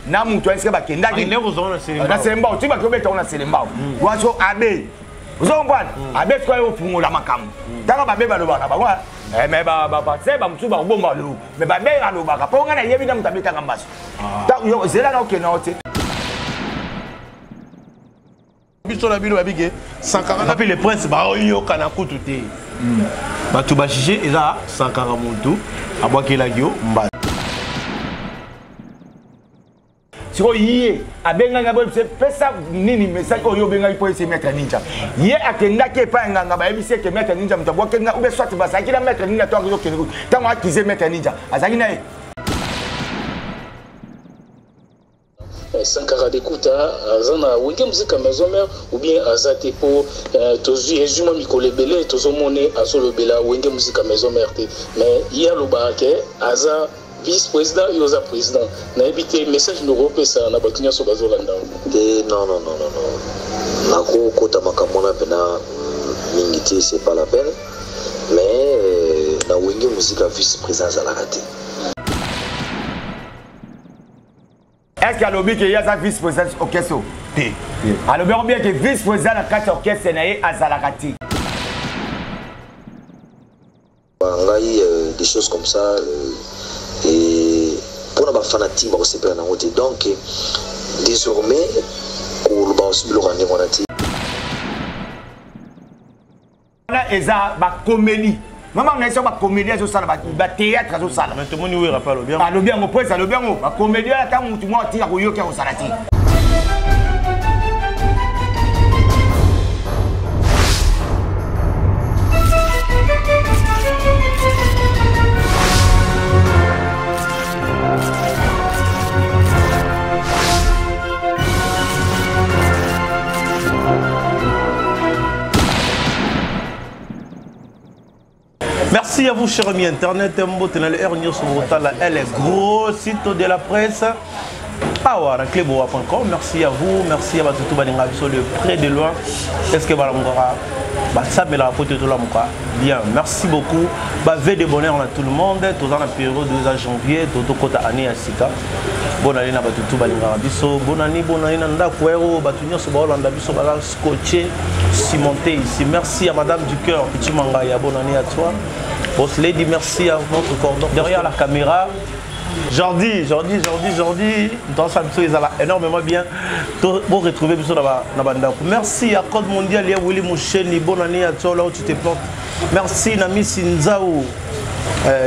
na mutu est-ce que bakendaki na Selembao tu bakobeta na Selembao wacho abe uzomwana abe kwa yo fungola makamu tanga babe balobaka bangwa mais ba c'est ba mutu ba bomba lo mais babe alobaka po ngana yebi na mutabeta ngambaso ta yo zela na okena ote biso la bilo babige 140 après les princes ba yo kana kututé ba tu ba chiché eza 140 muntu abwakela yo mba siko yie abenga ngabo pesa nini message oyo benga ipo ese maître ninja yie akenda ke pa nganga ba ebise ke maître ninja mutabwa ke nga ube soit basa kila maître ninja to akyo kene tango akize maître ninja azaki na ye Sankara d'écoute azana wenge musique maison mère ou bien azate pour tozu ezuma mikole belé tozo moné azolo bela wenge musique maison mère mais hier le barake aza vice-président et aux président n'a évité message nous ça na batunya so bazolanda non na ko kota makamona pena mingiti c'est pas la peine mais na wenge musique vice-président za la raté est-ce que alobi que yaza vice-président orchestre té alobi bien que vice-président na kati orchestre na ye azala raté des choses comme ça et pour nos fanatiques on se perd en route donc désormais pour le aussi le rendre monati là eza ba comédie maman on est ba comédie zo sala ba théâtre zo sala mais tout monde oui rappelle bien alo bien mo pesa alo bien mo ba comédie la ta mutu mo tia ko yoka ko sala ti. Merci à vous, chers amis internet. Elle est gros site de la presse. Merci à vous, merci à tout le près de loin. Est-ce que ça me l'a apporté tout là bien, merci beaucoup. Veille de bonheur à tout le monde. Tout dans la période de janvier, tout au côté année à Sika. Bonne année à tout le bonne année, Nanda Kouero, Batunia Sobalanda Biso Bala scotché, cimenté ici. Merci à Madame du Cœur, Petit Mangaya, bonne année à toi. Boss Lady, merci à notre cordon. Derrière la caméra, Jordi, dans sa mission, ils ont énormément bien pour retrouver Biso Nabanda. Merci à Code Mondial, Willy Moucheni, bonne année à toi là où tu te plantes. Merci Nami Sinzao,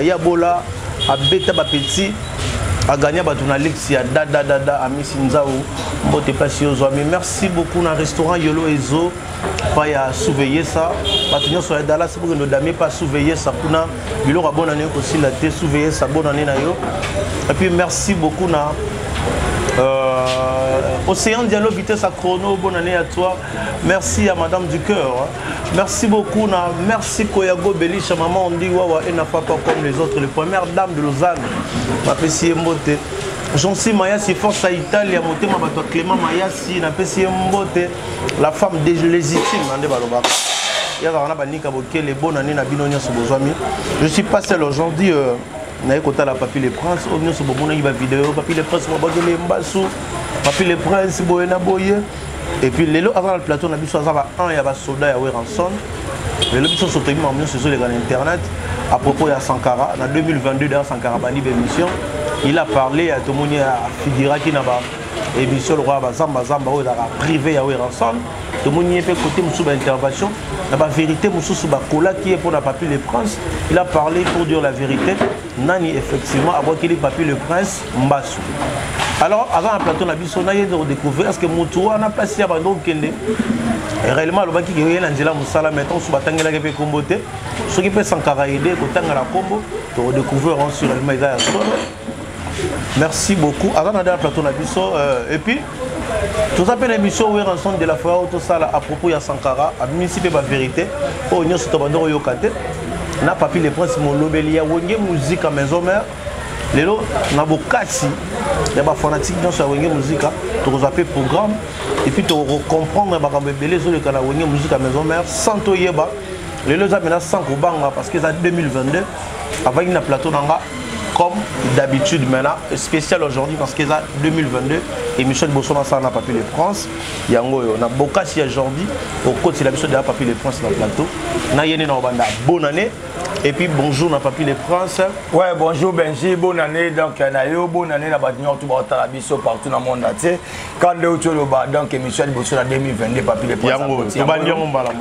Yabola, à Beta Bapeti. A gagné Alexia Dada Ami Sinzao Mbote Passi Ozoami. Merci beaucoup dans le restaurant Yolo Ezo pas à surveiller ça Batunia sur Dallas pour que nos dames pas surveiller ça pour na bilo ka bonne année aussi la té surveiller ça bonne année na yo. Et puis merci beaucoup na Océan Dialogue vitesse à chrono bonne année à toi. Merci à Madame du Cœur. Merci beaucoup na merci Koyago Belisha maman on dit wawa et n'a pas comme les autres les premières dames de Lausanne. Mapesi Mbote. Jean-Si Mayasi force à Italie à monter ma bateau Clément Mayasi na Pesi Mbote la femme des légitime ande baloba. Ya za na banika bokele bonne année na binonia so bozwami. Je suis passé aujourd'hui na écouté la Papy les Princes au niveau so bobona yi ba vidéo Papy les Princes mo bagele mbasu Papy les Princes boyena boye et puis lelo avant le plateau na biso azaba un ya ba soda ya Weranson. Le biso so temi mamno sur les internet à propos de Sankara en 2022 dans Sankara bani émission. Il a parlé à tout le monde à figura qui n'a pas émission le roi Zamba ou la privé à Weranson. Tout le monde y a fait côté sous intervention. La vérité sous Bakola qui est pour la Papy les Princes. Il a parlé pour dire la vérité. Nani effectivement avant qu'il ait Papy le Prince Mbassou. Alors avant un plateau on a de redécouvrir est-ce que Moutoua n'a pas si abandon Kende. Réellement le baki qui est Angela Moussala maintenant sous Batangela qui peut comboter. Ce qui peut Sankara aider côté la combo de redécouvrir sur le Maïda. Merci beaucoup. Avant d'aller à la plateau et puis tout ça fait l'émission où Ranson de la foi tout ça à propos de Sankara à municipal la vérité au Nyon Sotabando Yokate n'a pas pu les princes mon lobelia wonge musique à maison mère lelo na bokasi ya ba fanatique dans sa wonge musique to zapper programme et puis to comprendre ba kambe belé zo le kana wonge musique à maison mère sans to yeba lelo za mena sans ko banga parce que ça 2022 avant une plateau nanga comme d'habitude maintenant, spécial aujourd'hui parce que c'est 2022 et Michel Bossona ça n'a pas pu les France. Yango on a beaucoup si aujourd'hui au côté de l'épisode de la Papi les France dans le plateau. Na yéné na banda bonne année et puis bonjour na Papi les France. Ouais, bonjour Benji, bonne année donc na yo bonne année na badinyo tout ba la biso partout dans le monde entier. Quand le Utoloba donc Michel Bossona 2022 Papi les France.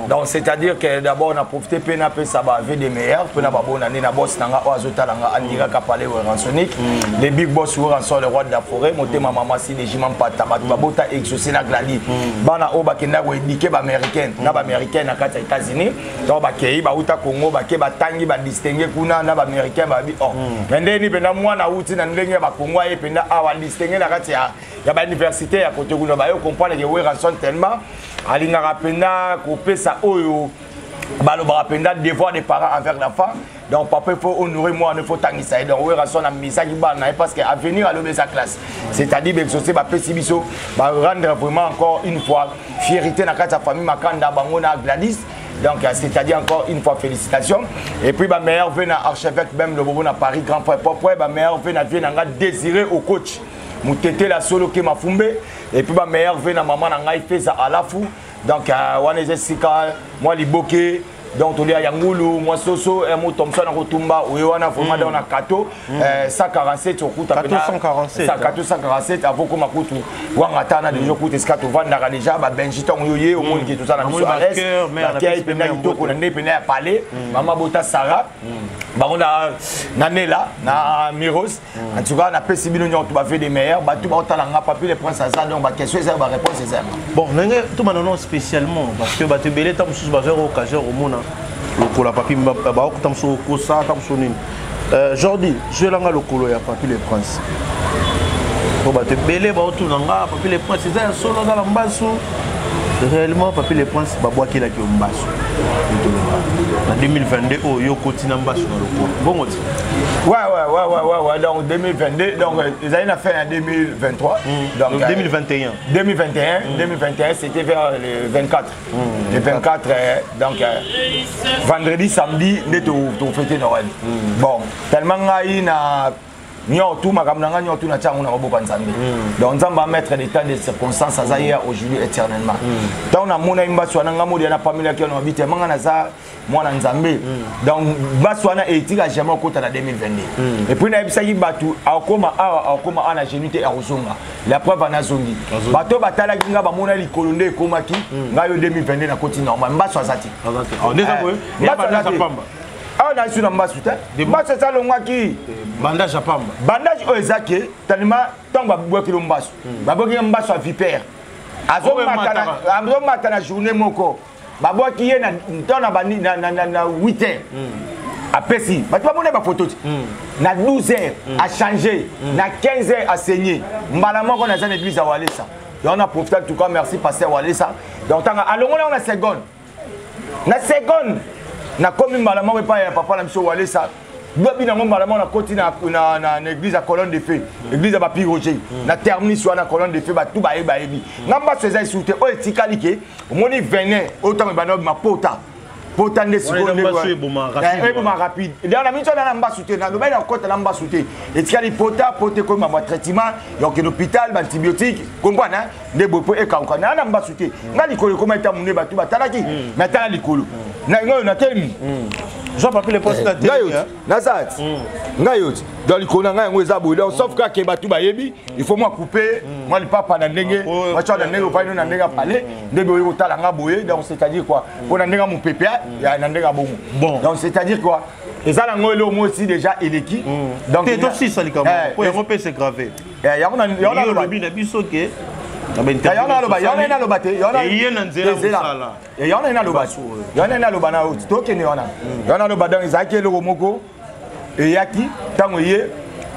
Donc c'est-à-dire que d'abord on a profité pena pe ça va des meilleurs, pena ba bonne année na boss nanga azota langa andira ka parler Ransonic, les big boss ou rançon le roi de la forêt, monter ma maman si les jimam pata babota exaucer na gladi. Bana o ba kenda ko indiquer ba américaine, na ba américaine na kata États-Unis, donc ba kei ba uta Congo ba ke ba tangi ba distinguer kuna na ba américain ba bi oh. Mende ni pena mwana uti na ndenge ba Congo e pena awa distinguer na kata ya ba université ya côté kuna ba yo comprendre que we rançon tellement alinga rapena ko pesa oyo ba lo ba rapena devoir des parents envers l'enfant. Donc papa il faut honorer moi, il faut tanguer ça. Donc oui, rançon a mis ça qui bat parce qu'à venir à l'obé sa classe. C'est-à-dire que ce ba pessibiso ba rendre vraiment encore une fois fierté na sa famille Makanda Bangona Gladys. Donc c'est-à-dire encore une fois félicitations. Et puis ma mère vient à archevêque même le bobo à Paris grand frère papa ma mère vient à désirer au coach. Moutété la solo qui m'a fumé et puis ma mère vient à maman na fait ça à la fou. Donc on est Sika moi liboké. Donc, il y a Yangoulou, moi Soso, moi Thompson, Rotumba, Ouéwana, Fomada, on a Kato, 147 au coup, 447, avant qu'on m'a coûté, Wangatana, déjà coûté Scato, Vandara déjà, Benjiton, Yoye, au monde qui est tout ça dans le Suarez, la Kia, Penagito, qu'on a né, Penay Palais, Mama Bota Sarah, Baron Nanela, na Miros, en tout cas, on a fait millions de fait des meilleurs, tout le temps, papier les princes à ça, donc la question est la réponse est ça. Bon, tout le monde spécialement, parce que tu belé, tu as une occasion au monde. Le la papi ba tam so ko sa tam so nini Jordi je langa le colo ya Papi les Princes ko ba te belé ba otu nanga Papi les Princes c'est un solo dans la mbasu réellement Papi les Princes ba boaki la ki mbasu en 2022 oh yo kotina mbasu na le bon oti ouais donc 2022 donc ils avaient fait en 2023 donc 2021 c'était vers le 24 le 24 donc vendredi samedi nous fêter Noël bon tellement na tout ma kamnanga tout na tchangu na boka nzambe donc nzamba mettre des temps de circonstances azaya aujourd'hui éternellement donc na mona imba swana ngamo dia na famille qui on habite manga na za mwana nzambe donc baswana etika jamais kota na 2022 et puis na ebisa ki batu akoma ana génité à Rozonga la preuve ana zongi bato batala kinga ba mona likolo nde komaki ngayo 2022 na koti normal mbaswa zati ndeza boye ya pamba ah on a su na mbasu te mbasu ça longwa ki bandage à pamba bandage o ezake tellement tamba boki lo mbasu baboki mbasu a vipère azo mata na journée moko baboki ye na tona ba na 8h apesi bato bamona ba photo na 12h a changer na 15h a saigner mbala moko na za église à Walesa et on a profité en tout cas merci pasteur Walesa donc tanga alongona on a seconde na komi malama we pa ya papa na biso Walesa dobi na ngomba na koti na église à colonne de feu église à Papi Roger na termini sur na colonne de feu ba tout ba ebi ngamba seza isute o etikali ke omoni venin autant ba no mapota pota nde seconde eboma rapide dans la mission na mba soute na loba na kota na mba soute etikali pota pote ko ma traitement donc l'hôpital ba antibiotique comprendre nde bopo e ka na mba soute ngali ko ko meta mune ba tout ba talaki na tala likolo na ngoyo na temi Jean Papi les Princes na ça ngayoti dans likolo ngai ngo eza boye sauf que ke batu ba yebi il faut moi couper moi le papa na ndenge moi cha na ndenge pa na ndenge parler ndebe oyo tala nga boye donc c'est-à-dire quoi pour na ndenge mon PPA ya na ndenge bon donc c'est-à-dire quoi et ça la ngolo moi aussi déjà eleki donc t'es aussi ça likamo pour européen c'est gravé ya on a le bi na biso ke yana loba na oti tokene yana loba dans ezaki eloko moko eyaki ntango ye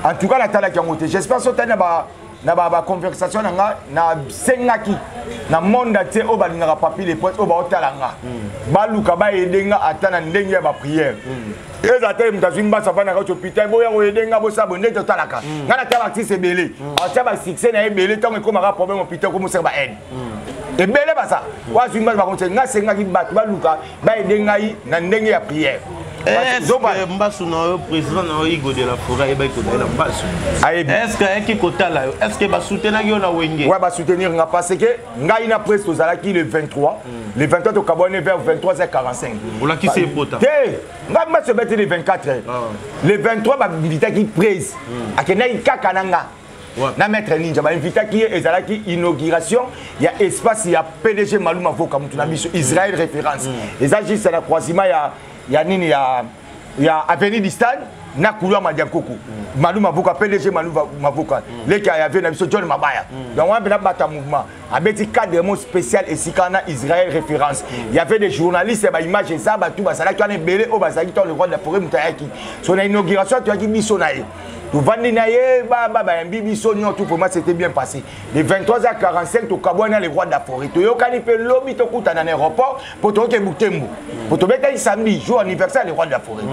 en tout cas natalaki yango te j'espère so tani na ba conversation na sengaki na monde te o balingaka Papi les Princes o baotala nga baluka bayedenga ata na ndenge ya baprière ezate mutazwi mbasa fana ka hôpital boya koyedenga bosabo nde totalaka nga na tala artiste ebele atia ba succès na ebele ntango ekomaka problème hôpital komosaka ba aide ebele basa wazwi mbasa bakonte nga sengaki bato baluka bayedengai na ndenge ya prière Est-ce que Mbassou na président na Igo de la Forêt eba ko na Mbassou est-ce que qui kotala est-ce que ba soutenir yo na Wenge ouais ba soutenir nga parce que nga ina presse to zalaki le 23 le 23 to kabone vers 23h45 ola ki c'est pota nga Mbassou bete le 24h le 23 ba invité qui presse akena ikaka nanga na maître ninja ba invité qui ezalaki inauguration il y a espace il y a PDG Malou Mavoka mutu na biso Israël référence eza juste na croisement ya nini ya avenue du stade na couloir Madiakoko Malou Mavoka PDG Malou Mavoka les qui avait na biso John Mabaya donc on a bata mouvement abeti cadre spécial et sikana Israël référence il y avait des journalistes ba image ça ba tout ba ça là qui on est belé au ba ça qui le roi de la forêt mutayaki son inauguration tu as dit biso na ye tout vandi na ye ba mbibi sonyo tout pour moi c'était bien passé de 23h45 to kabwana les rois de la forêt to yokani pe lobby to kuta na aéroport pour to ke Butembo pour to beta samedi jour anniversaire les rois de la forêt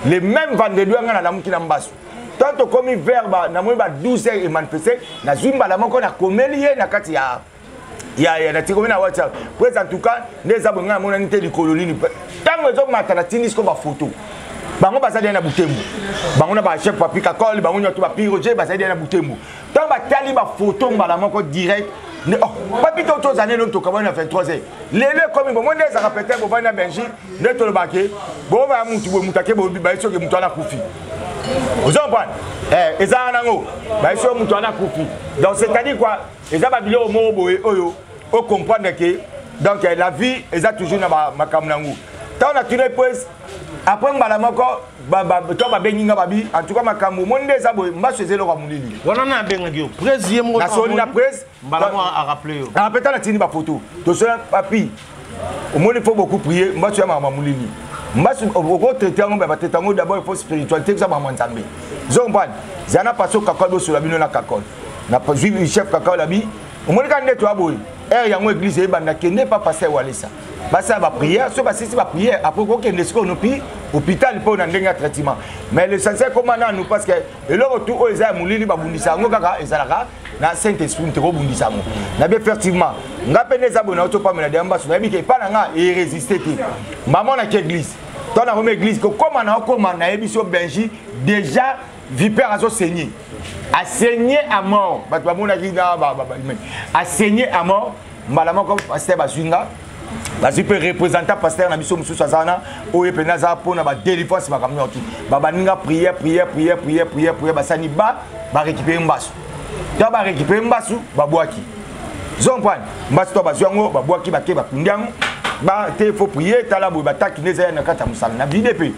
les mêmes vendredis ngana na mukina Mbassou tant to comme verba na mo ba 12h et manifester na zimba la moko na komelier na kati ya na tiko na WhatsApp pour en tout cas les abonnés mon unité du colonie tant ezo matana tinisko ba photo bango bazali na Butembo bango na ba chef papi kakol bango nyoto ba piroje bazali na Butembo tant ba tali ba photo mbala moko direct oh papi to zane no to kabona 23h lele comme bon monde za rappeler bo bana benji ne to le baké bo ba mutu bo mutake bo ba iso ke mutu ana kufi vous en prenez eza nango ba iso mutu ana kufi donc c'est-à-dire quoi eza ba bilo mo boye oyo o comprendre que donc la vie eza toujours na makam nango tant on a tiré prise après mbalamoko to ba beninga babi en tout cas makambo monde eza boye Mbassou ezelo ka mulili wana na benga gyo président mo na soli na presse mbalamo a rappeler yo na peta na tini ba photo to cela papi au monde il faut beaucoup prier Mbassou ya mama mulili Mbassou au traiter ngo ba traiter ngo d'abord il faut spiritualité que ça ba mwanzambe zomban zana paso kakol bo sur la bino na kakol na juif chef kakol labi au monde quand neto aboy yango église e banda kende pas passer walesa basa ba prière so ba sisi ba prière après ko kende sko no pi hôpital pour na ndenga traitement mais l'essentiel comment nous parce que et le retour o eza mulili ba bundisa ngo kaka ezalaka na saint esprit te ko bundisa ngo na bien effectivement nga pene za bona to pa mena de Mbassou na bi ke pa nga et résister te maman na église dans la Rome église que comment na ebiso benji déjà vipère azo saigner a saigné à mort ba to mona ki na ba a saigné à mort malama comme pasteur bazunga parce que représentant pasteur na biso mususu azana oye penaza pona ba délivrance ba kamyo tout ba baninga prière basani ba récupérer Mbassou ta ba récupérer Mbassou ba boaki zompane Mbassou to bazwango ba boaki ba ke ba kundiango ba te faut prier tala bo ba takineza na kata musala na VDP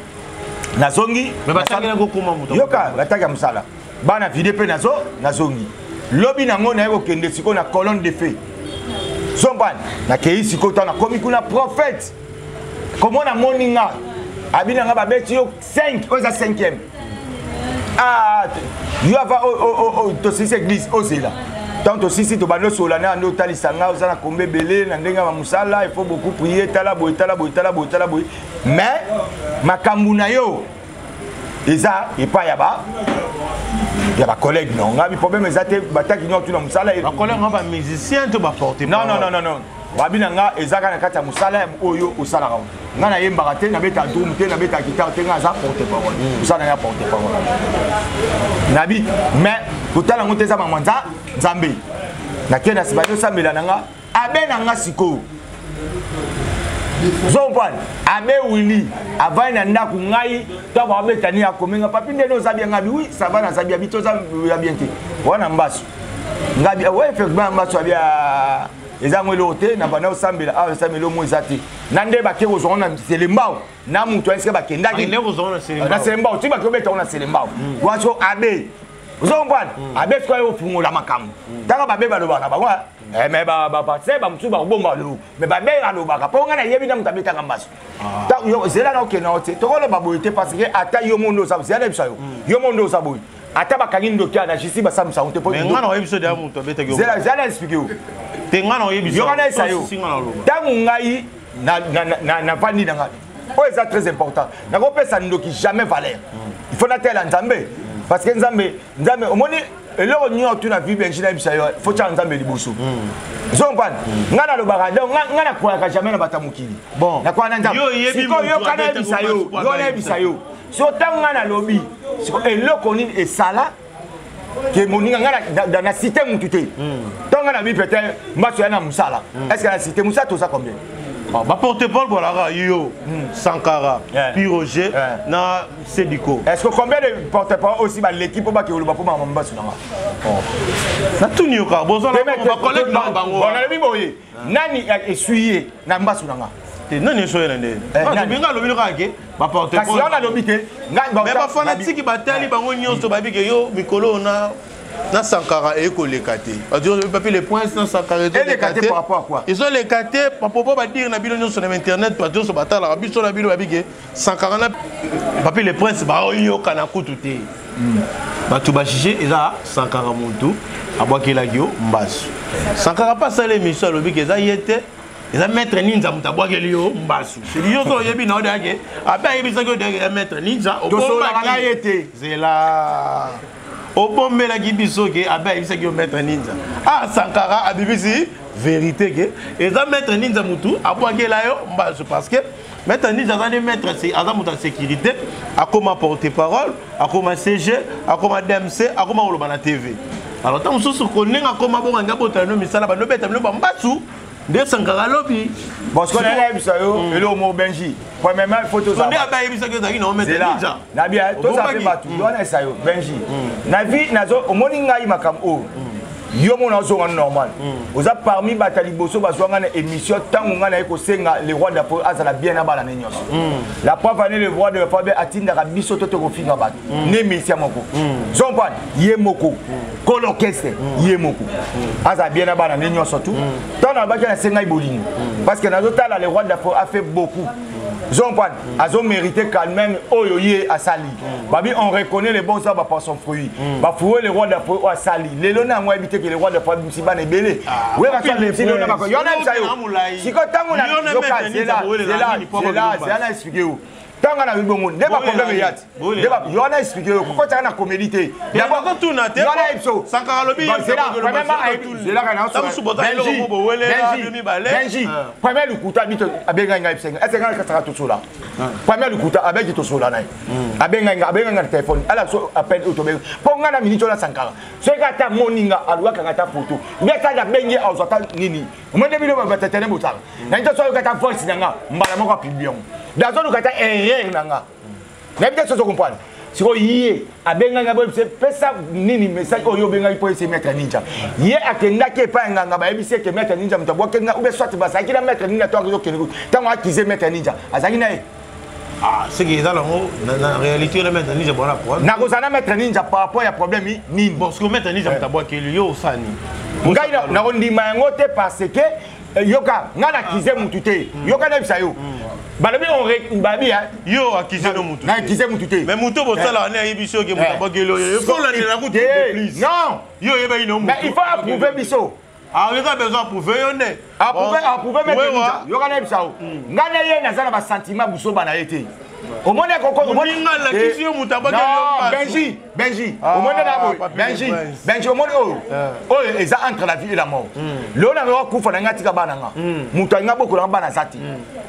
na zongi mais ba takina ko kuma muto yoka ba takya musala ba na VDP na zongi lobi nango na yeko kende siko na colonne de feu Zomban, na keisi kota na komi kuna prophète. Comment na moninga? Abina nga babeti yo 5, oza 5e. Ah, you have to sisi église ozela. Tant to sisi to bano solana ndo talisanga oza na kombe belé na ndenga musala, il faut beaucoup prier tala boy. Mais makambu na yo eza epa yaba il y a des collègues non nga bi problème ezate bataki nyoto na musala ba collègue nga ba musicien to ba porter non babina nga ezaka na kata musala oyo osala ka nga na yemba te na beta drum te na beta guitare te nga za porter parole musala ya porter parole nabi mais totala ngote za mamwanza nzambe na kena sibado sambela nga abena nga siko Zompan, abe wili, avant na ndaku ngai, to ba betani akomenga papi ndeno zabia ngabi oui, ça va na zabia bito za bien te. Wana Mbassou. Ngabi ouais effectivement Mbassou abia ezamwe lote na bana osambela osambelo moizati. Nande ba ke ozona selembao, na mutu eske ba kendaki. Ne ozona selembao. Na selembao, tu ba ke beta ona selembao. Wacho abe. Zompan, abe kwa yo fungo la makamu. Tanga ba beba lo bana ba kwa. Mais c'est pas tout bomba lo mais ba bela lo baka po ngana yebi na mutabeta Mbassou ta yo zela na okena ote to ko ba boyete parce que ata yo mondo sa zela biso yo mondo sa boy ata ba kangi ndokia na jisi ba samsa on te po ngana episode ya mutabeta yo zela expliquer o te ngana episode yo ngana sa yo tangu ngai na vandi na ngai o c'est très important na ko pesa ndoki jamais valeur il faut na tela nzambe parce que nzambe omoni et là on y a tout la vie Benji na bisayo faut tcha nzambe liboso zompan ngana lo barada ngana kwa jamais na batamukili bon na kwa nzambe siko yo kana bisayo yo na bisayo so tanga na lobi siko et là konini et sala que moninga ngana dans la cité mutute tanga na bi peut-être mbaso ya na musala est-ce que la cité musa tout ça combien bah porte-parole voilà yo Sankara Piroger na Sediko. Est-ce que combien de porte-parole aussi bah l'équipe pour que le pour mamba sunanga na tout nyoka bozo la ba collègue na bango on a biboye nani essuyer na mba sunanga nani essuyer na ndé ah binga lobi ka ke ba porte-parole parce on a lobité mais ba fanatique batali bango nyonso ba bike yo mikolo na Sankara et Kolekate. Papier les points dans Sankara et Kolekate par rapport à quoi? Ils ont les catés par rapport à dire na bilon sur internet parce que sur bataille la rabbi sur la bilon babige Sankara na papier les points ba yo kana kututé. Ba tu ba chiché eza Sankara montu abwakela yo mbasu. Sankara pas ça l'émission lobi que ça yete eza maître ninja mutabwakela yo mbasu. C'est yo so yebi na odake aba yebi ça que de maître ninja au bomba yete. C'est là au bon la gibiso que abe il qui mettre ninja ah Sankara a bibisi vérité que et ça mettre ninja mutu aboake la yo parce que mettre ninja ça mettre c'est azamu ta sécurité a comme porte-parole a comme CG a comme DMC a comme oloba na TV alors tant mususu konenga comme bonga ngabota no misala ba no beta no bambasu de Sankara lobby parce qu'on a vu ça yo et le mot Benji premièrement photo ça on est abe il que ça qui non mettre ninja na bien tout ça fait battu on a ça yo Benji na vie nazo omoninga imakam o yo mona zo normal oza parmi batali boso bazwanga na émission tango ngana eko senga le roi d'Afrique azala bien na bala nyos la preuve année le roi de l'Afrique atinda ka biso to ko finga bat ne misia moko zompan ye moko ko l'orchestre ye moko azala bien na bala nyos tout tant na ba na senga ibolingo parce que nazo tala le roi d'Afrique a fait beaucoup zompan azo mérité quand même oyoye asali babi on reconnaît les bons arbres par son fruit ba fouer le roi d'Afrique o asali le lona mo habité que le roi de France musiba ne belé oui parce que le petit lona ba ko yona ça yo si ko tango na c'est là expliquer où tango na bibongo ne ba problème yat ne ba yona expliquer ko ta na comédie d'abord quand tout na te yona ipso Sankara lobi c'est là kana ça musu bota ile ko bo wele demi balé Benji premier lukuta bito abenga nga ipsenga est-ce que nga ka to sola premier lukuta abeki to sola na abenga nga téléphone ala so appel autobé pour nga na minute la Sankara so ka ta moninga alwa ka ta photo bien ka da bengi azota nini mo de bilo ba tetene botala na nto so ka ta voice nga mbala moko pibion dazo ka ta erreur nga na bien so comprendre si ko yé abenga nga bo pesa nini message oyo benga ipo ese mettre ninja yé akenda ke pa nga ba ebise ke mettre ninja mtabwa ke nga ube soit ba sa kila mettre ninja to ko kene tango akize mettre ninja azaki na ah c'est que dans la réalité le mettre ninja bon rapport na ko sana mettre ninja par rapport ya problème ni bon ce que mettre ninja mtabwa ke yo sani ngai na ko ndima yango te parce que yoka ngana kize mutute yoka na bisayo balobi on babi yo akize no mutu na kize mutute mais mutu bosala na yibiso ke mutabwa ke lo il faut la na kutu please non yo yeba ino mutu mais il faut approuver biso ah on a besoin approuver yo ne approuver mettre ninja yoka na bisayo ngana ye na zana ba sentiment buso bana yete au monde koko moninga la kisio mutabwa ke yo Benji au monde na boy Benji au monde oh eza entre la vie et la mort lo na ro kufa na ngati ka bana nga mutu nga boko na bana zati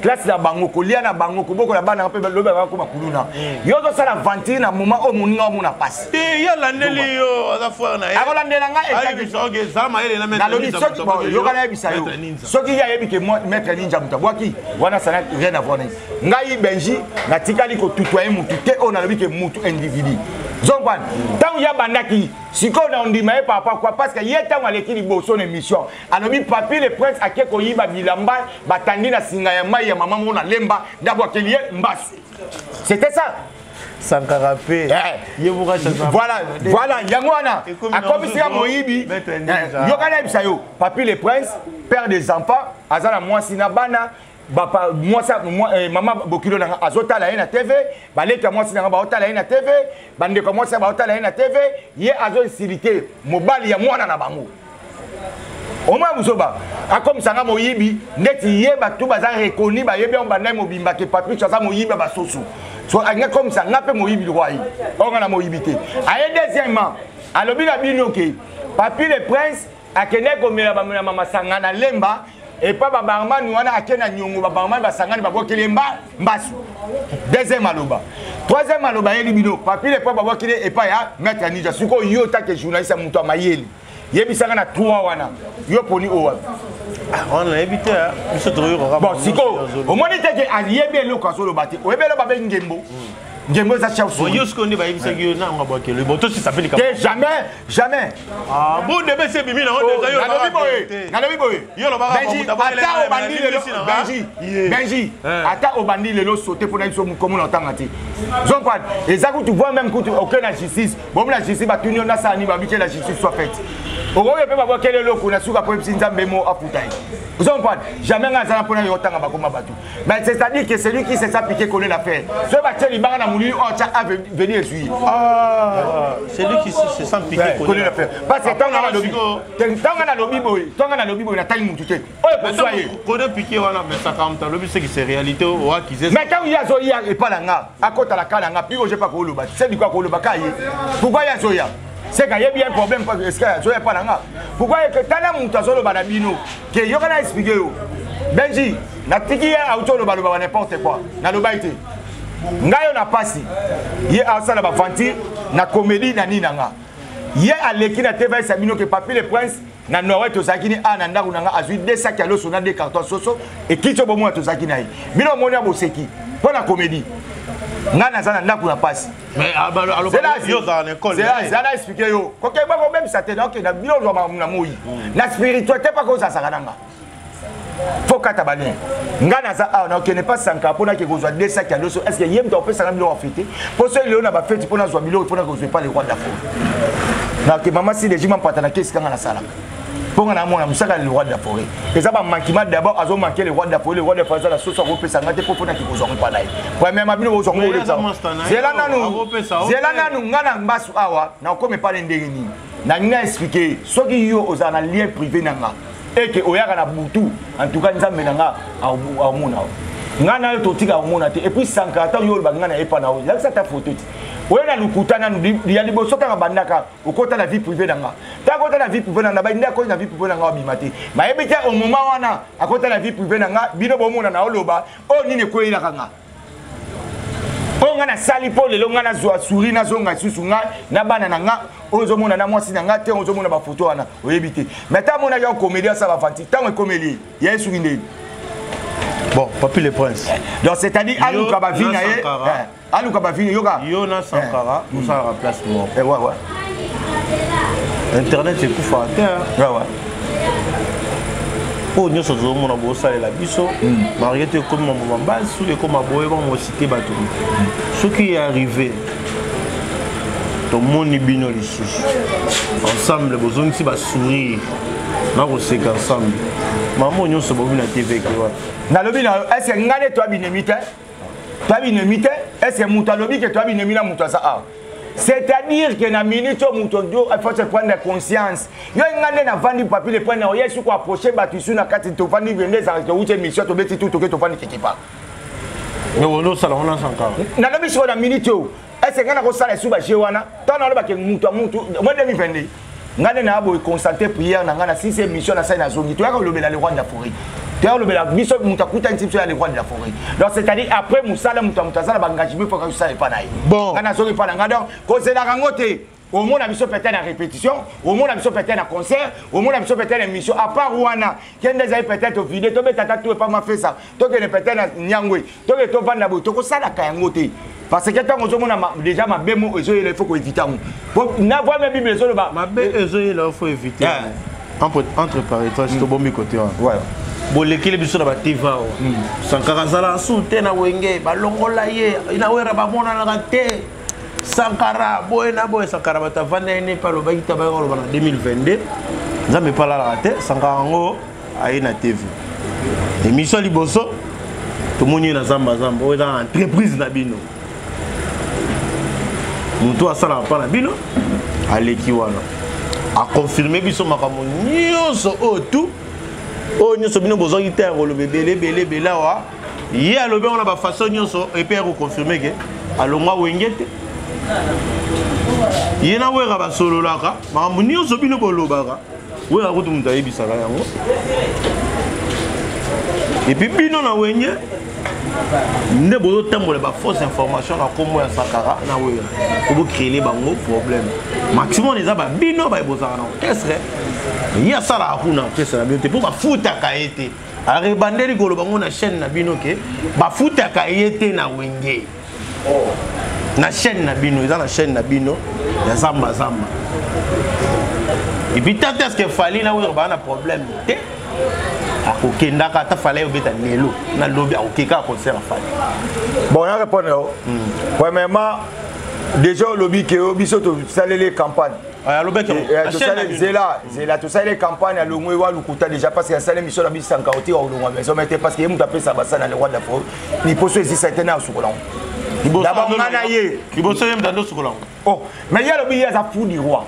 classe ya bango ko lia na bango ko boko na bana pe lo ba ko makuluna yo zo sala ventile na moment o moninga mo na passe ya landeli yo aza fois na ye akola ndela nga e ka bisoge zama ele na mettre ninja yo kana yebisa yo soki ya yebi ke mettre ninja mutabwaki wana sana rien à voir ngai Benji na tikali ko tutoyer mutu te on a lebi ke mutu individu zongwan tant ya bandaki siko na ndima e papa quoi parce que yé tant aleki liboso na émission alobi papi le prince akeko yiba bilamba batandi na singa ya mai ya mama mona lemba d'abord que lié mbasu c'était ça Sankara pe voilà yangwana akomisa moyibi yo kana bisa yo papi le prince père des enfants azana mwasi na bana bapa mwasa mama bokilo na azotala na TV baleta mwasi na ba otala na TV bande ko mwasi ba otala na TV ye azo insilité mobali ya mwana na bango oma musoba akom sanga moyibi ndeti ye batu baza reconnu ba yebe on banda mobimba ke papi chaza moyiba basosu so anga comme ça ngape moyibi roi on a moyibité aye deuxièmement alobi na bino ke papi le prince akene komela ba mama sangana lemba et pas babarman wana akena nyongo babarman basangana babokele mbasu deuxième aloba troisième aloba yeli bino papi le pas babokele et pas ya maître Nija suko yo ta ke journaliste muto mayeli yebisanga na 3 wana yo poni o on a évité monsieur Troyo bon siko au moins te ke aliebe lo kaso lo bati o ebelo babe ngembo ngembo za chef so yo ce qu'on dit ba yebisa yo na ngabake le boto si ça fait jamais ah bon de bese bimi na on de yo na lobi boy yo lo ba ata obandi le Benji ata obandi le lo sauter pour na so comme on entend ati donc quoi et ça que tu vois même que aucun la justice bon la justice ba tunio na sa ni ba bi que la justice soit faite au moins peut pas quel lo ko na suka pour nzambe mo afutai vous comprenez jamais ngazana pour na yo tanga ba koma batu mais c'est à dire que celui qui s'est appliqué connaît l'affaire ce ba teli banga na muli on t'a venir essuyer c'est lui qui se sent piqué connaît l'affaire parce que tant na lobi boy na tali mutu te oh pour soyer connaît piqué wana mais ça comme ta lobi c'est que c'est réalité o akizé mais quand il y a zoya et pas la nga akota la kala nga puis j'ai pas ko loba c'est du quoi ko loba kaye pourquoi il y a zoya c'est qu'il y a bien un problème parce que zoya pas la nga pourquoi que tana mutu zo loba na bino que yo kana expliquer yo Benji na tiki ya auto loba loba n'importe quoi na loba été ngayo na pasi ye asala ba vantir na comédie na nina nga ye aleki na TV Sabino que papi le prince na Noël to zakini ana ndaku nanga azui 2 sacs à l'eau sur des cartons soso et qui to bomo to zakini ai bino moni aboseki pour la comédie ngana zana ndaku na pasi mais alors yo dans l'école c'est là expliquer yo ko ke ba ko même ça te donc na bino zo na moyi na spiritualité pas ko ça sakananga faut katabalé ngana za a na okene pas sanka pona ke kozwa 2 sacs à l'eau est-ce que yem to pesa na bilo afité pour ceux léo na ba fête pona zo bilo pona ko zo pas les rois d'Afrique na ke mama si les jima patana qu'est-ce kanga na sala ponga na mona musaka le roi de la forêt et ça ba manquement d'abord azo manquer le roi de la forêt la soso ko pesa ngate pour pona ke kozwa pas là premièrement bino zo ngolo ça zela nanu ngana mbasu awa na ko me parler ndenge ni na ngina expliquer soki yo ozana lien privé nanga et que oyaka na butu en tout cas nzambe nanga a mona ngana yo totika mona te et puis sankata yo ba ngana epa na o là ça ta photo oye na lukutana ya liboso kanga bandaka okota na vie privée nanga ta kota na vie privée nanga ba ndia ko na vie privée nanga bimate ma ebita au moment wana akota na vie privée nanga bino bomona na oloba o nini ko ila kanga o ngana sali po lelo ngana zwa suri na zonga susu nga na bana nanga ozo mona na mwasi nanga te ozo mona ba photo wana oyebite mais ta mona ya comédien ça va fanti tant comédien ya esunginde bon papi le prince donc c'est-à-dire aluka ba vina ye aluka ba vina yoga Yona Sankara pour ça remplacement ouais internet c'est coup fateur ouais oh nous sommes au monde pour ça la biso mariette comme mon base sous les comme aboye bon cité bateau ce qui est arrivé tout le monde est bino les sous ensemble besoin si va sourire na ko se ensemble maman nous sommes au na TV quoi na lobi na est-ce que ngane toi binemite est-ce que muta lobi que toi binemina muta ça a c'est-à-dire que na minute muto do il faut se prendre conscience yo ngane na vandi papier le prendre oye su ko approcher batusu na kati to vandi vende ça que uche mission to beti tout to vandi quelque part mais on ça on a Sankara na lobi sur na minute est-ce que ngana ko sala su ba jewana to na loba ke muto moi 2022 ngane na abo constater prière na ngana si c'est mission na ça na zongi to ya ko lobela le roi de la forêt tu as le biso mutakuta inscription ya le roi de la forêt donc c'est-à-dire après musala mutamutazala ba engagement faut que ça pas naï bon ngana zongi pas nga donc ko c'est la rangote au monde a biso peut-être en répétition au monde a biso peut-être en concert au monde a biso peut-être en émission à part wana kende za peut-être vidéo to betata tout pas ma fait ça to que peut-être nyangwe to que to vanda bo to ko sala ka yangote parce que tant qu'on a déjà ma bémo il faut qu'on évite pour n'avoir même bible sur le bas ma bé il faut éviter entre parenthèses c'est bon côté ouais bon l'équilibre sur la TV Sankara zala soute na wenge balongola ye ina wera ba mona na raté Sankara boena boy Sankara bata vanda ne pa lo ba kita ba lo bana 2022 nzambe pa la raté Sankara ngo ayi na TV émission liboso to moni na zamba o dans entreprise na bino mutu asala pa na bino aleki wana a confirmer biso makambo nyonso o tout o nyonso bino besoin iter le belé wa ya lobe on a ba façon nyonso et puis confirmer que alongwa wengete yena wera ba solo laka makambo nyonso bino bolobaka wera kutu mutu ayebisaka yango epi bino na wenye nde bozotambola ba fausse information na kombo ya Sankara na wera obocréer bango problème maximum eza ba bino bayebozaka na orchestre ya sala akuna orchestre na bino te po bafutaka ye te arebandeli koloba ngo na chaîne na bino ke bafutaka ye te na wenge na chaîne na bino eza na chaîne na bino ya zamba zamba et puis tant est-ce que fali na wera ba na problème te akokendaka ata fala obeta lelo na lobi akokeka concert fali bon on répondre premièrement déjà lobby que biso to salele campagne Zela tout ça les campagnes à l'ongwe wa lukuta déjà parce que ça les missions la mise sans carotte au longwa mais on parce que il m'appelle ça ça dans le roi de la forêt il peut se dire certains au soukolang d'abord nganaye il bosse même dans le soukolang oh mais il y a le billet ça fou du roi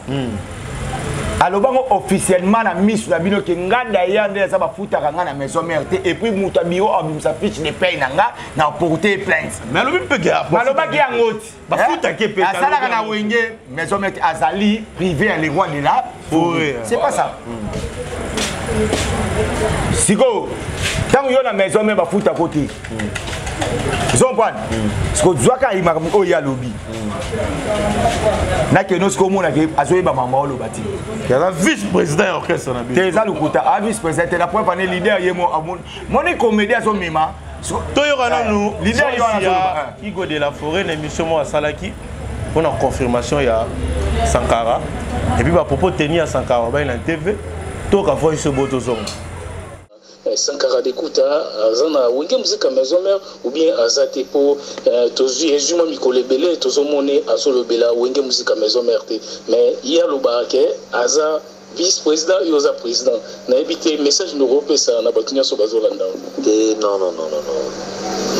alors bango officiellement la mise la bino ke ngada yande ça ba futa kanga na maison mère et puis muta bio abimsa fiche de paye nanga na porter plainte mais le peut gars maloba ki angoti ba futa ke pe asala kana wenge maison mère azali privé à les rois de là c'est pas ça siko tant yo na maison mère ba futa côté ils ont pas ce que zwaka il m'a o ya lobby na ke no sko mona ke azoye ba mama lo bati il y a un vice-président orchestre na bien ça le kota a vice-président la point pané leader yemo mon comédien so mema to yo kana nous leader yo na Igo de la Forêt na émission mo asalaki on a confirmation ya Sankara et puis ba propos tenir à Sankara ba na TV to ka voix ce boto zong Sankara d'écouta azana wenge musique maison mère ou bien azate po tozu ezuma mikole belé tozo moné azolo bela wenge musique maison mère mais hier le barake aza vice-président et oza président na évité message no repesa na batunya so bazolanda non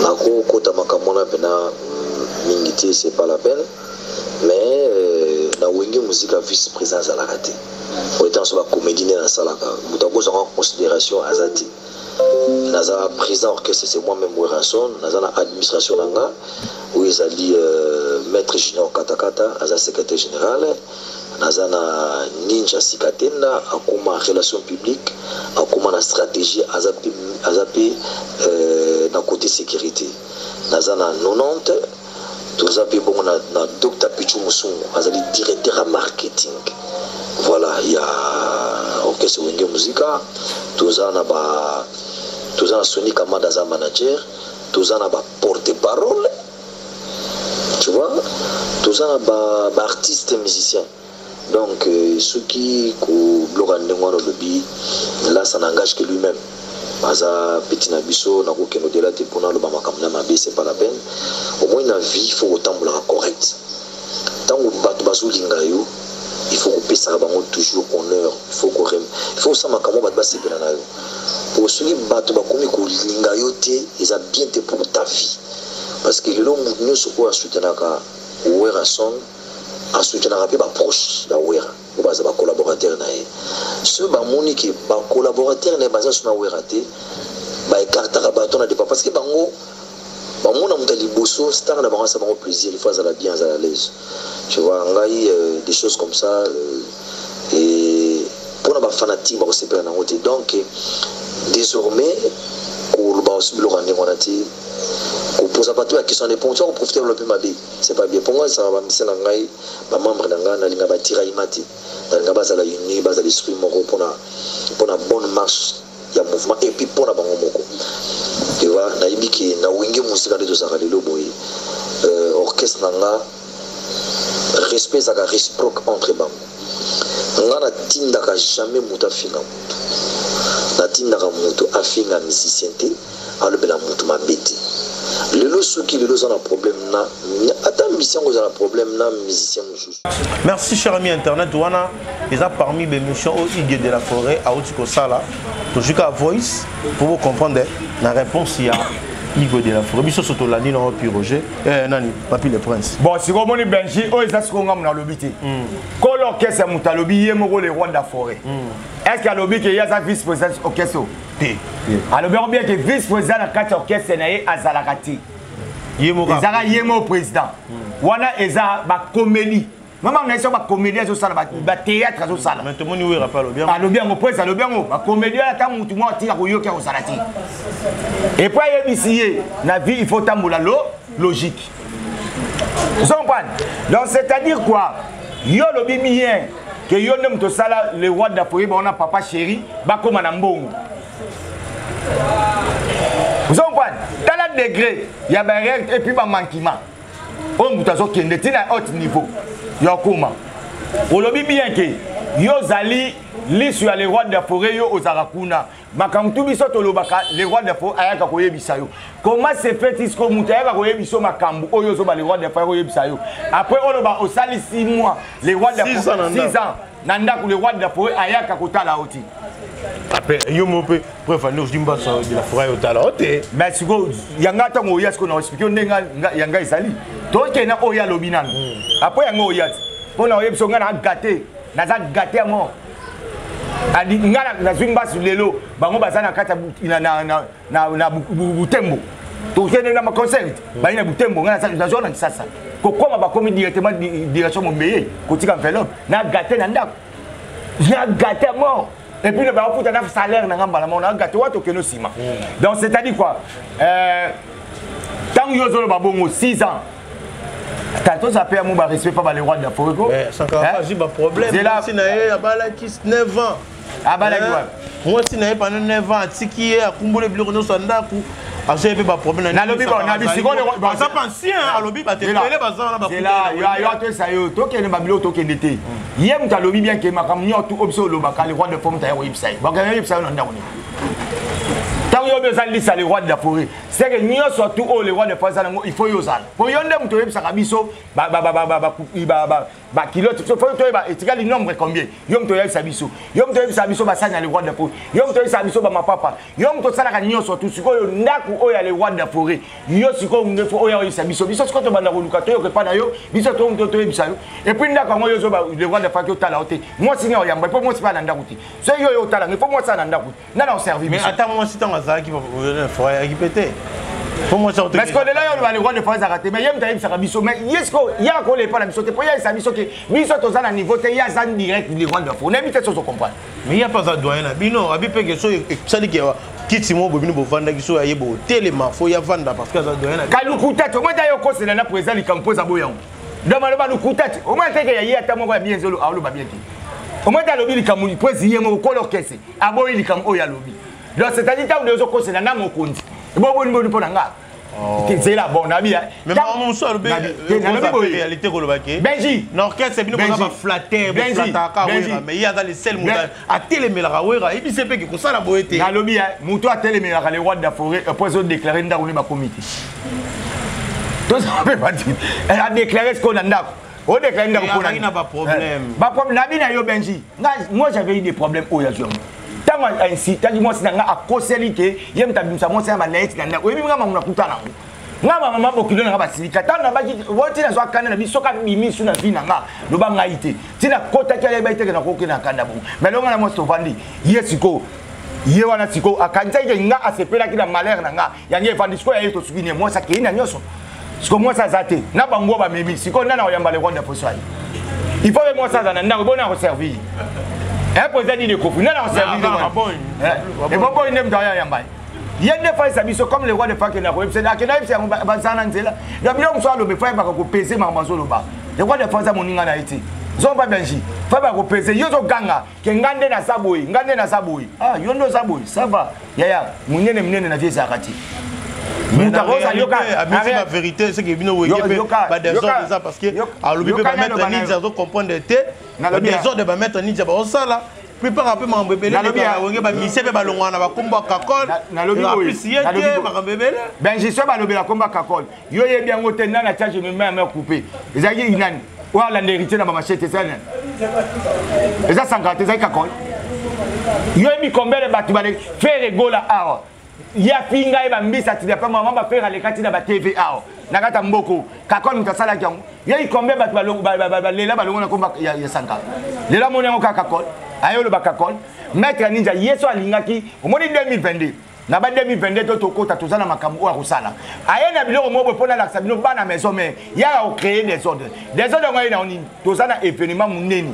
na ko kota makamona pena mingiti c'est pas la peine mais na wenge musique vice-président za la raté autant sur la comédie na salaka mutako en considération azati naza président orchestre c'est moi-même Weranson naza na administration nanga où ils ali maître Junior Katakata aza secrétaire général naza na Ninja Sikatenda akoma relation publique akoma na stratégie azapi na côté sécurité naza na 90 tozapi bongo na Dr Pichu Musungu azali directeur en marketing. Voilà, il y a orchestre wenge musica, tozana Sonic Amadaza manager, tozana ba porte-parole, tu vois, tozana ba artiste musicien. Donc ceux qui bloquent le lobby, là ça n'engage que lui-même. Maza petit nabiso na ko keno de la te pona lo ba makamna mabe c'est pas la peine. Au moins na vie il faut autant correct. Tant que batu bazulinga yo il faut qu'on puisse avoir toujours honneur, il faut ça makamo bat basi bela nayo pour ceux qui battent bakomi ko linga yote ils a bien été pour ta vie parce que le long nous ce quoi soutenaka wera son a soutenaka pe ba proche da wera ou ba collaborateur na ye ce ba moni ki ba collaborateur na ba ça na wera te ba écartera ba ton de pas parce que bango ba mona mutali bosso star na ba ça ba plaisir il faut ça la bien à l'aise. Tu vois, des choses comme ça et pour la fanatique donc désormais pour poser pas la question des points on profiter de ma vie c'est pas bien pour moi ça va me langai ba membre d'anga na linga batira imati na base la uni base l'esprit moko pour la bonne marche ya mouvement et puis pour la bango moko tu vois na ibiki na wingi musika de ça lelo boy orchestre nanga respect ça réciproque entre bango ngana tinda ka jamais muta finga mutu na tinda ka mutu afinga musicien te alobela mutu mabeti lelo soki lelo za na problème na ata musicien ko za na problème na musicien mususu. Merci cher ami internet wana eza parmi les missions au Igue de la Forêt à Otiko Sala to juka voice pour vous comprendre la réponse il y a Igo de la Forêt biso soto la ni no pi Roger nani papi le prince bon si ko moni Benji o eza siko ngam na lobité ko l'orchestre mutalobi yemo le roi de la forêt est-ce que lobby que y a sa vice-président orchestre alors bien que vice-président na 4 orchestre na ye azalakati ezaka yemo président wana eza ba comédie maman na eso ba comédie zo sala ba théâtre zo sala mais tout le monde oui rappelle bien alobi ngo président alobi ngo ba comédie ata mutu mo tika ko yoka ko sala ti et puis yebisiye na vie il faut tambola logique vous comprenez donc c'est-à-dire quoi yo lobi bien que yo nem to sala le roi d'Afrique on a papa chéri ba koma na mbongo vous comprenez dans le degré il y a des règles et puis ba manquement on mutazo kende tina haut niveau yo koma olobi bien que yo zali li sur les rois de la forêt yo ozarakuna makamtu biso tolobaka les rois de la forêt ayaka koyebisa yo comment se fait isko muta ayaka koyebiso makambu oyo zo ba les rois de la forêt koyebisa yo après oloba osali 6 mois les rois de la forêt 6 ans nanda ku les rois de la forêt ayaka kotala oti après yo mo pe préféré aussi mbasa de la forêt otala oté mais siko yanga tango yasko na expliquer ndenga yanga isali to kena oya lobinana après yanga oyat pona oyebiso ngana gâté naza gâté mo adi ngala na zwimba sulelo bango bazana kata na butembo to kene na concert ba ina butembo ngala na zona sasa kokoma ba komi directement direction mombeye kotika enveloppe na gâté na ndako na gâté mo et puis le ba futa na salaire na ngamba na mo na gâté wato keno sima donc c'est à dire quoi tant yo zolo ba bongo 6 ans Tato ça paye mon respect pas les rois de la forêt. Mais ça n'a pas problème. Si nae abala qui 9 ans. Abala moi si nae pendant 9 ans tiki a kumbole biloko no sanda ku j'ai pas problème na lobi ba na bisiko ba ça pensien a lobi ba te tele bazana ba c'est là yo to ça yo to kene ba biloko to kende te yem ta lobi bien que makam nyoto obso lo ba ka les rois de forêt ta yo ibsai ba ka yo ibsai na ndako ni tant yo besoin lisa les rois de la forêt c'est que nyo surtout oh les rois de forêt il faut yo sala pour yo ndem to yebisa kabiso ba kilo to faut to ba etikali nombre combien yo mto yebisa biso yo mto yebisa biso ba sanya les rois de la forêt yo mto yebisa biso ba mapapa yo mto sala ka nyo surtout siko yo ndaku o ya les rois de la forêt yo siko ngefo o ya yebisa biso biso siko to banda ko luka to yo ke pa na yo biso to mto to yebisa yo et puis ndaka ngo yo zo ba les rois de la forêt to la ote moi sinya o yamba po moi sipa na ndaku ti so yo tala ngefo moi sa na ndaku na na servir mais attends moi si tant qui va faire qui péter comment ça parce que là on va les rois de forêt arrêter mais yem taïb ça biso mais yesko ya ko les pas la biso te pour ya ça biso que biso to ça na niveau te ya ça direct les rois de forêt on évite ça se comprendre mais il y a pas ça doyen na bino abi pe que so ça dit que kitimo bobino bo vanda ki so ya yebo telema fo ya vanda parce que ça doyen na kaluku tete au moins ta yo ko c'est na président li camposa boyan dama ba luku tete au moins te que ya yi ata mo ba bien zolo a lo ba bien ti au moins ta lobi li kamuni président mo ko lo kese aboyi li kam o ya lobi donc c'est-à-dire ta de zo ko c'est na mo konti bon pour nga c'est là bon nabi mais mon soeur be réalité ko lobaki Benji l'orchestre c'est bino ba flatter ka wera mais il y a dans les sel muta a téléméla wera et puis c'est pe ko sala boete na lobi muto a téléméla les rois de la forêt après ont déclaré ndako ni ba comité donc ça peut pas dire elle a déclaré ce qu'on a ndako on déclare ndako pour na pas problème ba problème nabi na yo Benji moi j'avais eu des problèmes au ya tant ainsi tant moi c'est nga a koselike yem tabimsa moi c'est ma net na ndako ebi nga mamuna kutana nga mama bokilo na ba silika tant na ba woti na zo akana na bisoka mimi su na vina nga lo ba ngaite tina kota kele ba iteke na ko kena kanda bu mais longa na mo stovandi yesiko ye wana siko akanja ke nga asepela kila malheur na nga yange vandisiko ya to sukini moi ça kina nyoso siko moi ça zate na bango ba mimi siko na oyamba le ronde posai il faut moi ça na ndako bona ko servir un président de Kofi, non, on servit de et bon, il n'aime rien. Il y a des fois, ça biso comme les rois de Fak et la Web, c'est là que c'est un bazan. La bien, on soit le faire par peser ma maison bas. Les rois de France à mon inga na été. Zon pas benji. Fa ba peser. Yo zo ganga. Ke ngande na saboui. Ngande na saboui. Ah, yo no saboui. Ça va. Yaya. Munene munene na vie zakati. Mais la vérité, c'est que bino pas des ordres ça parce que à l'objet va mettre ninja zo comprendre des ordres va mettre ninja ba osala prépare un peu mon bébé là on va misé ba longwa na ba komba kakol na lobi ba bébé ben je sais ba lobi la komba kakol yo ye bien ngote na charge me main coupé ezaki inani wa la hérité na ba machete ça eza sangate ezaki kakol yo mi combien ba tibale faire rigola awa ya pinga eba mbisa tida pa mama ba faire les kati na ba TVA na kata mboko kakol mutasala kyango ye ikombe ba lela balongo na komba ya sanka lela moni ngo kakol ayo lo ba kakol maître ninja yeso alingaki omoni 2022 na ba 2022 to kota tozana makambo wa kusala ayena biloko mobo pona la sabino bana maison mais ya a créer des ordres ngoi na oni tozana événement muneni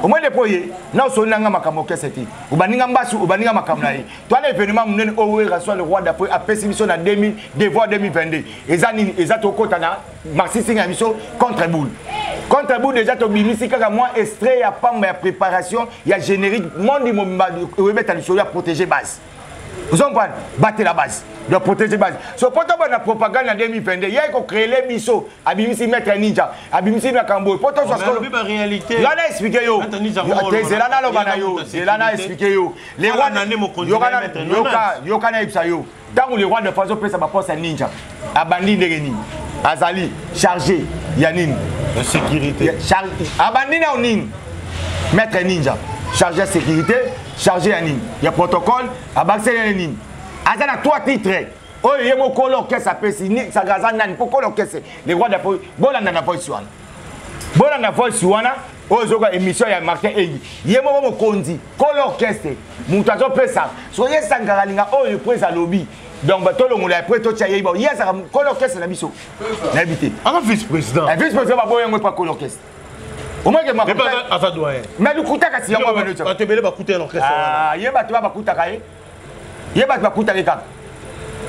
au moins déployer na so nanga makambo keseti ubaninga mbasu ubaninga makambo na yi to ala événement muneni o we reçoit le roi d'après a pessimission na 2000 devoir 2022 ezani ezato kota na marxiste nga biso contre boule déjà to bimisi kaka moi extrait ya pamba ya préparation ya générique monde mobimba webeta lisolo ya protéger base. Vous comprenez? Battre la base, de protéger la base. So, pour la propagande en 2022, il y a créé les miso, abimisi mettre ninja, abimisi nakambo. Pour toi, c'est réalité. Là, on a expliqué yo. C'est là, c'est là, on a expliqué yo. Les rois yokana ipsa yo. Tant les rois de façon peut ça passe ninja. Abandi ndegeni. Azali chargé yanine. La sécurité. Abandi na onin. Maître ninja. Chargé sécurité, chargé Yanine. Il y a protocole, à Baxel Yanine. Il y a 3 titres. Oh, il y a mon colloque qui s'appelle ça gaza nan pour colloque les rois de la police. Bon, on a voice suana. Bon, on a voice suana. Oh, j'ai une émission il y a Martin Egi. Il y a mon condi, colloque Moutazo pesa. Soyez sangaralinga oh, il prend sa lobby. Donc, tout le monde a prêté au Tchaïe. Il y a un colloque la mission. N'habitez. Un vice-président. Un vice-président va pas colloque. Au moins que ma mais le coup si on va venir te belé ba coûter l'orchestre ah yeba tu va ba kuta kae yeba ba kuta ka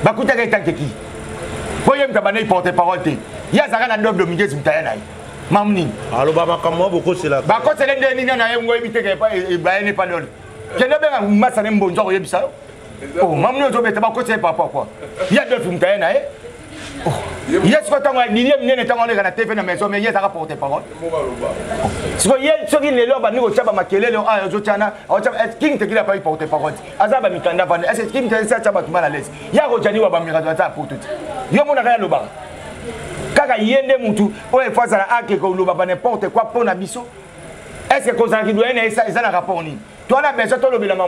ba kuta ka tankeki ko yem ka banay porte parole te ya zaka na ndob domingue zimtaya nayi mamni alo ba makamwa boko sela ba ko sele ndeni na ye ngo ebite ke pa ba ne pa dol kende be nga masa ne mbonzo ko yebisa oh mamni ozo beta ba ko sele papa quoi ya do zimtaya nayi yes ko tango ni nene tango ne kana TV na maison mais yes aka porte parole so yes so ki lelo ba ni ko chaba makelele a zo chana o chaba king te kila pa porte parole azaba mikanda van est king te sa chaba kimala les ya ko jani wa ba mirazo ta pututi yo mona kaya loba kaka yende mutu o e faza la ake ko loba ba n'importe quoi pona biso est-ce que kozana ki doyena esa na rapport ni toi on a besoin de le bilan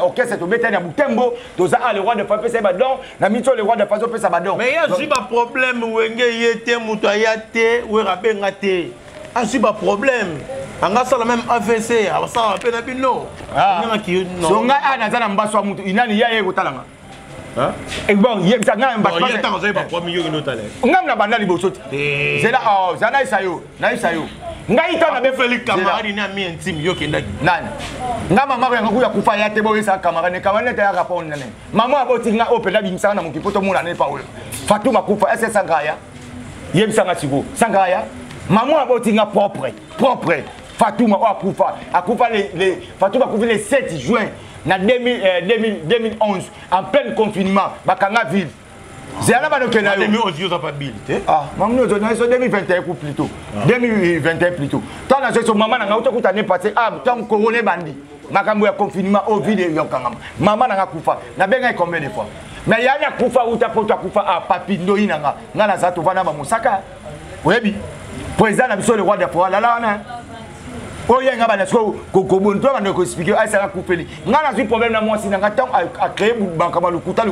orchestre to beta na butembo toza le roi de fa pesa badon na mito le roi de fa pesa badon mais ya si ba problème wenge yete muto ayate we rabenga te asi ba problème anga sala même AVC abasa pe na bino nga ki no so nga ana zana mbaso mutu inani ya ye kotalanga hein et bon ye nga mbaso ye ta ko ba premier yo no tale nga na banda liboso c'est là oh zana isayo na isayo ngai tana be feli camarade ni ami intime yo kenda nani nga mama ko ngaku ya kufa ya te bo isa camarade camarade ta ya rapport nane mama aboti nga opela bimisa na mukipoto mula ne pa oyo Fatuma kufa ese sangaya yem sanga siko sangaya mama aboti nga propre Fatuma akufa les Fatuma kufa le 7 juin na 2011 en plein confinement bakanga ville. C'est là bas que na yo. 2011 pas habilité. Ah, maman nous on 2021 coup plutôt. 2021 plutôt. Tant na so maman na auto kutane passé ah tant corona bandi. Makambo ya confinement au vide yo kangama. Maman na kufa. Na benga combien de fois. Mais yana kufa uta poto kufa a papi ndoi nanga. Ngana za to vana ba musaka. Oyebi. Président na biso le roi de Fora la na. Oye nga bana so ko bonto bana ko expliquer ai sala kupeli ngana zui problème na moi si nga tant a créer banka ba lukuta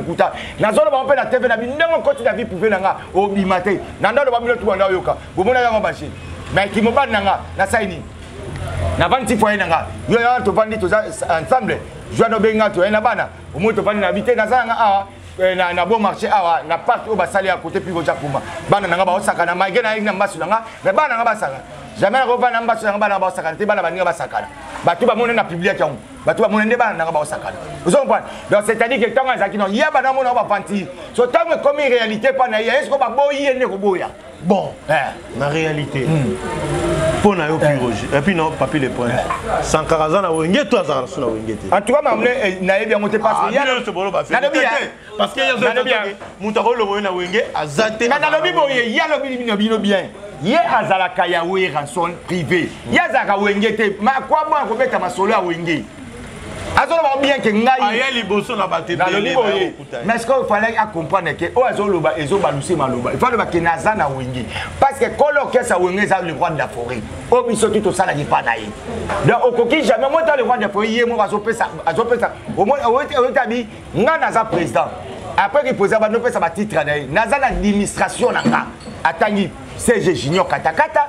na zolo ba mpela TV na bindengo koti na vie pouver nga o bimate na ndalo ba milo tu banda yoka bomona nga machine mais ki mo ba nga na saini na 20 fois nga yo ya to vandi to ensemble joie no benga to na bana o mo to vandi na bité na zanga awa na bon marché awa na partout au basali à côté puis go jakuma bana nga ba osaka na magena ina mbasu nga na bana nga ba saka jamais na kovana mbasu nga bana ba osaka te bana ba nga ba saka batu ba mona na public yango batu ba mona nde bana nga ba osaka vous comprenez donc c'est à dire que tant azaki non ya bana mona ba fanti so tant comme réalité pas na ya est-ce que ba boyi ne ko boya bon na réalité pour na yo piroge et puis non papi les points Sankaraza na wenge to azara suna wenge te en tout cas mamle na yebi ngote parce que ya no se bolo ba fait parce que ya zo mutako lo na wenge azate na lobi boye ya lobi bino bien ye azalaka ya we ranson privé ya zaka wenge te ma kwa moi ko beta masolo ya wenge azolo ba bien que ngai ayeli boso na baté mais est-ce qu'il fallait comprendre que o azolo ba ezo balusi maloba il fallait ba que nazana wenge parce que koloke sa wenge za le roi de la forêt o biso tout ça la ni pas naï donc okoki jamais moi dans le roi de la forêt ye mo azo pesa au moins o tabi ngana za président après qu'il posait ba no pesa ba titre na nazana administration nanga atangi CG Junior Katakata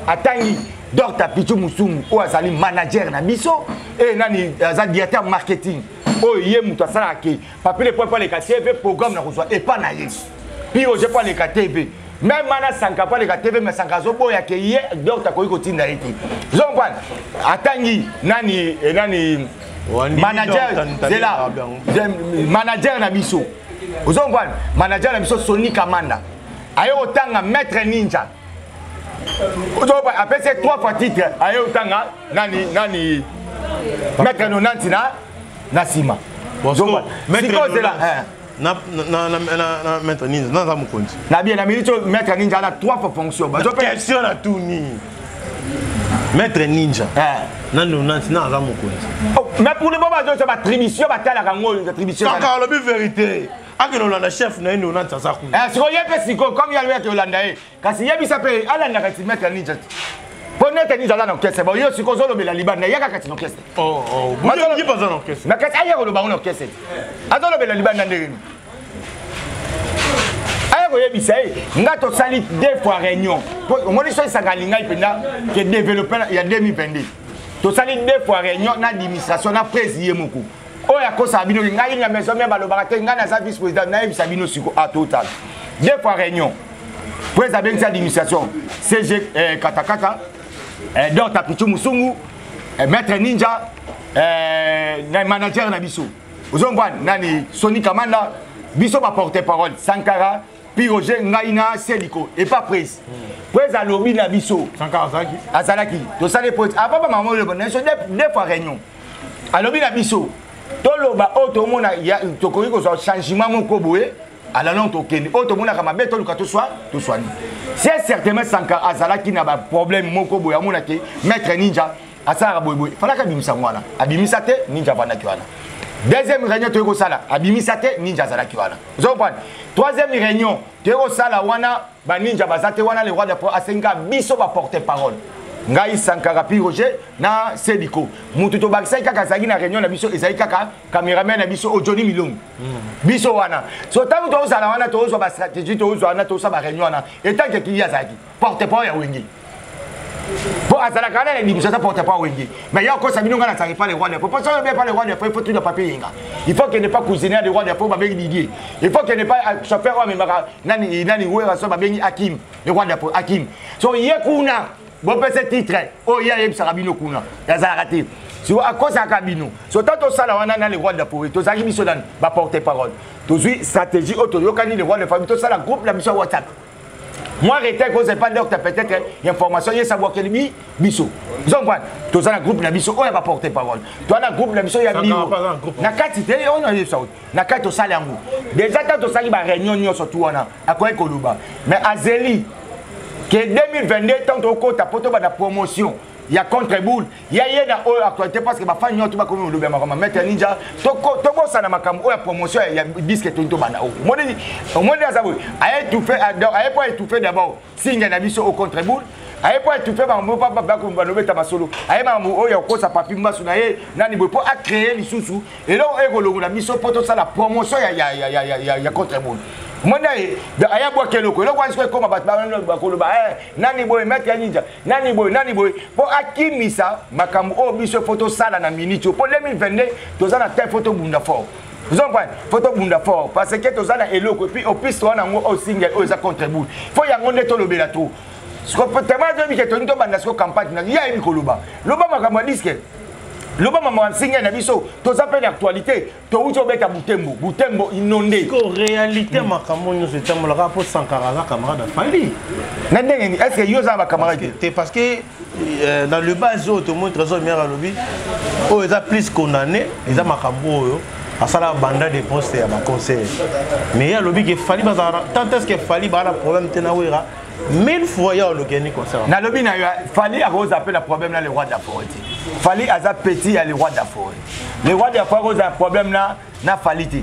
atangi Dr Pichu Musumu ou azali manager na biso et nani za directeur marketing oh yé muto asala ke papier les points pour les TV programme na kozwa et pas na yes puis je pas les TV même mana sanka pas les TV mais sanka zo boya ke yé donc ta koyi kotinda eti zongwan atangi nani manager c'est là manager na biso ozongwan manager na biso Sony Kamanda ayo otanga maître ninja ozongwan après c'est 3 fois titre ayo otanga nani maître nonanti na sima ozongwan maître c'est là na maître ninja na mukonzi na bien na minute maître ninja na 3 fois fonction question na tout ni maître ninja na nonanti na mukonzi mais pour le moment c'est ma attribution batala kango attribution ça le but vérité akino la chef na nonanti ça ku siko yepe siko comme ya le Holanda kasi yebisa pe ala na kati maître ninja pour maître ninja là na orchestre bon yo siko zolo bela libanda yaka kati na orchestre bon qui pas en orchestre mais kati ayako lo ba na orchestre azolo bela libanda ndenge yebisa nga to sali 2 fois réunion au moins so ça galinga ipenda que développer il y a 2022 to sali 2 fois réunion na administration na président moko oya ko sabino nga ina maison me balobaka te nga na sa vice président na yebisa bino siko à total 2 fois réunion président de l'administration CG Katakata donc Tapichu Musungu maître ninja na manager na biso ozongwan nani Sony Kamanda biso ba porter parole Sankara Roger Ngaina Seliko et pas prise. Prise à lobby na biso. Sankara Azalaki. To sale prise. Avant maman le bon. Deux fois réunion. À lobby na biso. To loba auto mona ya to koyi ko changement mon koboé. À la non to ken. Auto mona kama beto luka to soit. C'est certainement Sankara Azalaki na ba problème mon koboé amona ke maître ninja asara boyboy. Fala ka bimisa ngwana. Abimisa te ninja bana kiwana. Deuxième réunion to ko sala abimisa te ninja Azalaki wana. Vous comprenez? Troisième réunion, tu es sala wana ba ninja bazate wana le roi de asenga biso ba porter parole. Ngai Sankara pi Roger na Seliko. Mutu to bakisa kaka zagi na réunion na biso ezali kaka cameraman na biso o Johnny Milong. Biso wana. So tangu to sala wana to zo ba stratégie to zo wana to sa ba réunion na etant que kiya zagi. Porter parole ya wengi. Pour Azala kana les divisions ça porte pas wengi. Mais il y a encore ça bino ngana ça pas les rois de pour pas ça pas les rois de il faut tout le papier inga. Il faut qu'il n'est pas cuisinier des rois de pour avec Didier. Il faut qu'il n'est pas chauffeur mais nani ouera so ba bengi Hakim, les rois de Hakim. So yekuna bon peut titre. Oh ya yeb sarabino kuna. Ya za raté. So à cause à cabino. So tanto ça la wana na les rois de pour to zaki biso dan ba porter parole. To zui stratégie auto yokani les rois de famille to ça la groupe la mission WhatsApp. Moi, arrêtez que c'est pas docteur peut-être information, il savoir que lui, biso. Vous comprenez? Tout ça, le groupe la biso, on va porter parole. Toi, le groupe la biso, il y a bio. Na kati te, on a eu ça. Na kati to sala yango. Déjà, tant to sali ba réunion nyo surtout wana. Akoy koluba. Mais Azeli, que 2022 tant to ko ta poto ba da promotion. Il y a contre-boule, il y a une actualité parce que ma famille tout va comme le ma mettre ninja to ça na makam o promotion il y a biscuit to bana o moi ça vous a tout fait a pas tout fait d'abord signe na biso au contre-boule a pas tout fait ba mo papa ba ko ba no beta masolo a ma mo o ya ko sa papi mbasu na ye nani bo pour créer les sous et là e ko lo na biso poto ça la promotion ya contre-boule Mona aya boa keloko lo kwansi ko ma ba ko lo ba nani boy mettre ninja nani boy po akimisa makamu o biso photo sala na minute po 2022 tozana ta photo bunda fort vous comprenez photo bunda fort parce que tozana eloko puis au piste wana ngo o single o za contribute faut ya ngonde to lobela to sko tellement de bi ke to ndo banda sko campagne na ya bi ko loba makamu disque Loba maman signe na biso to s'appelle l'actualité to uto beta butembo inondé ko réalité makambo nyo se tambola rapport Sankara camarade Fali na ndenge est-ce que yo za ba camarade parce que dans le bas tout le monde trésor miara lobby o eza plus condamné eza makambo yo asala banda de poste ya ba conseil mais ya lobby que Fali bazara tant est-ce que Fali ba la problème tena wera 1000 fois ya le gagner concert na lobby na Fali a rose appelle le problème là le roi de la forêt Fali aza petit à le roi de la forêt le roi de la forêt a un problème là na Faliti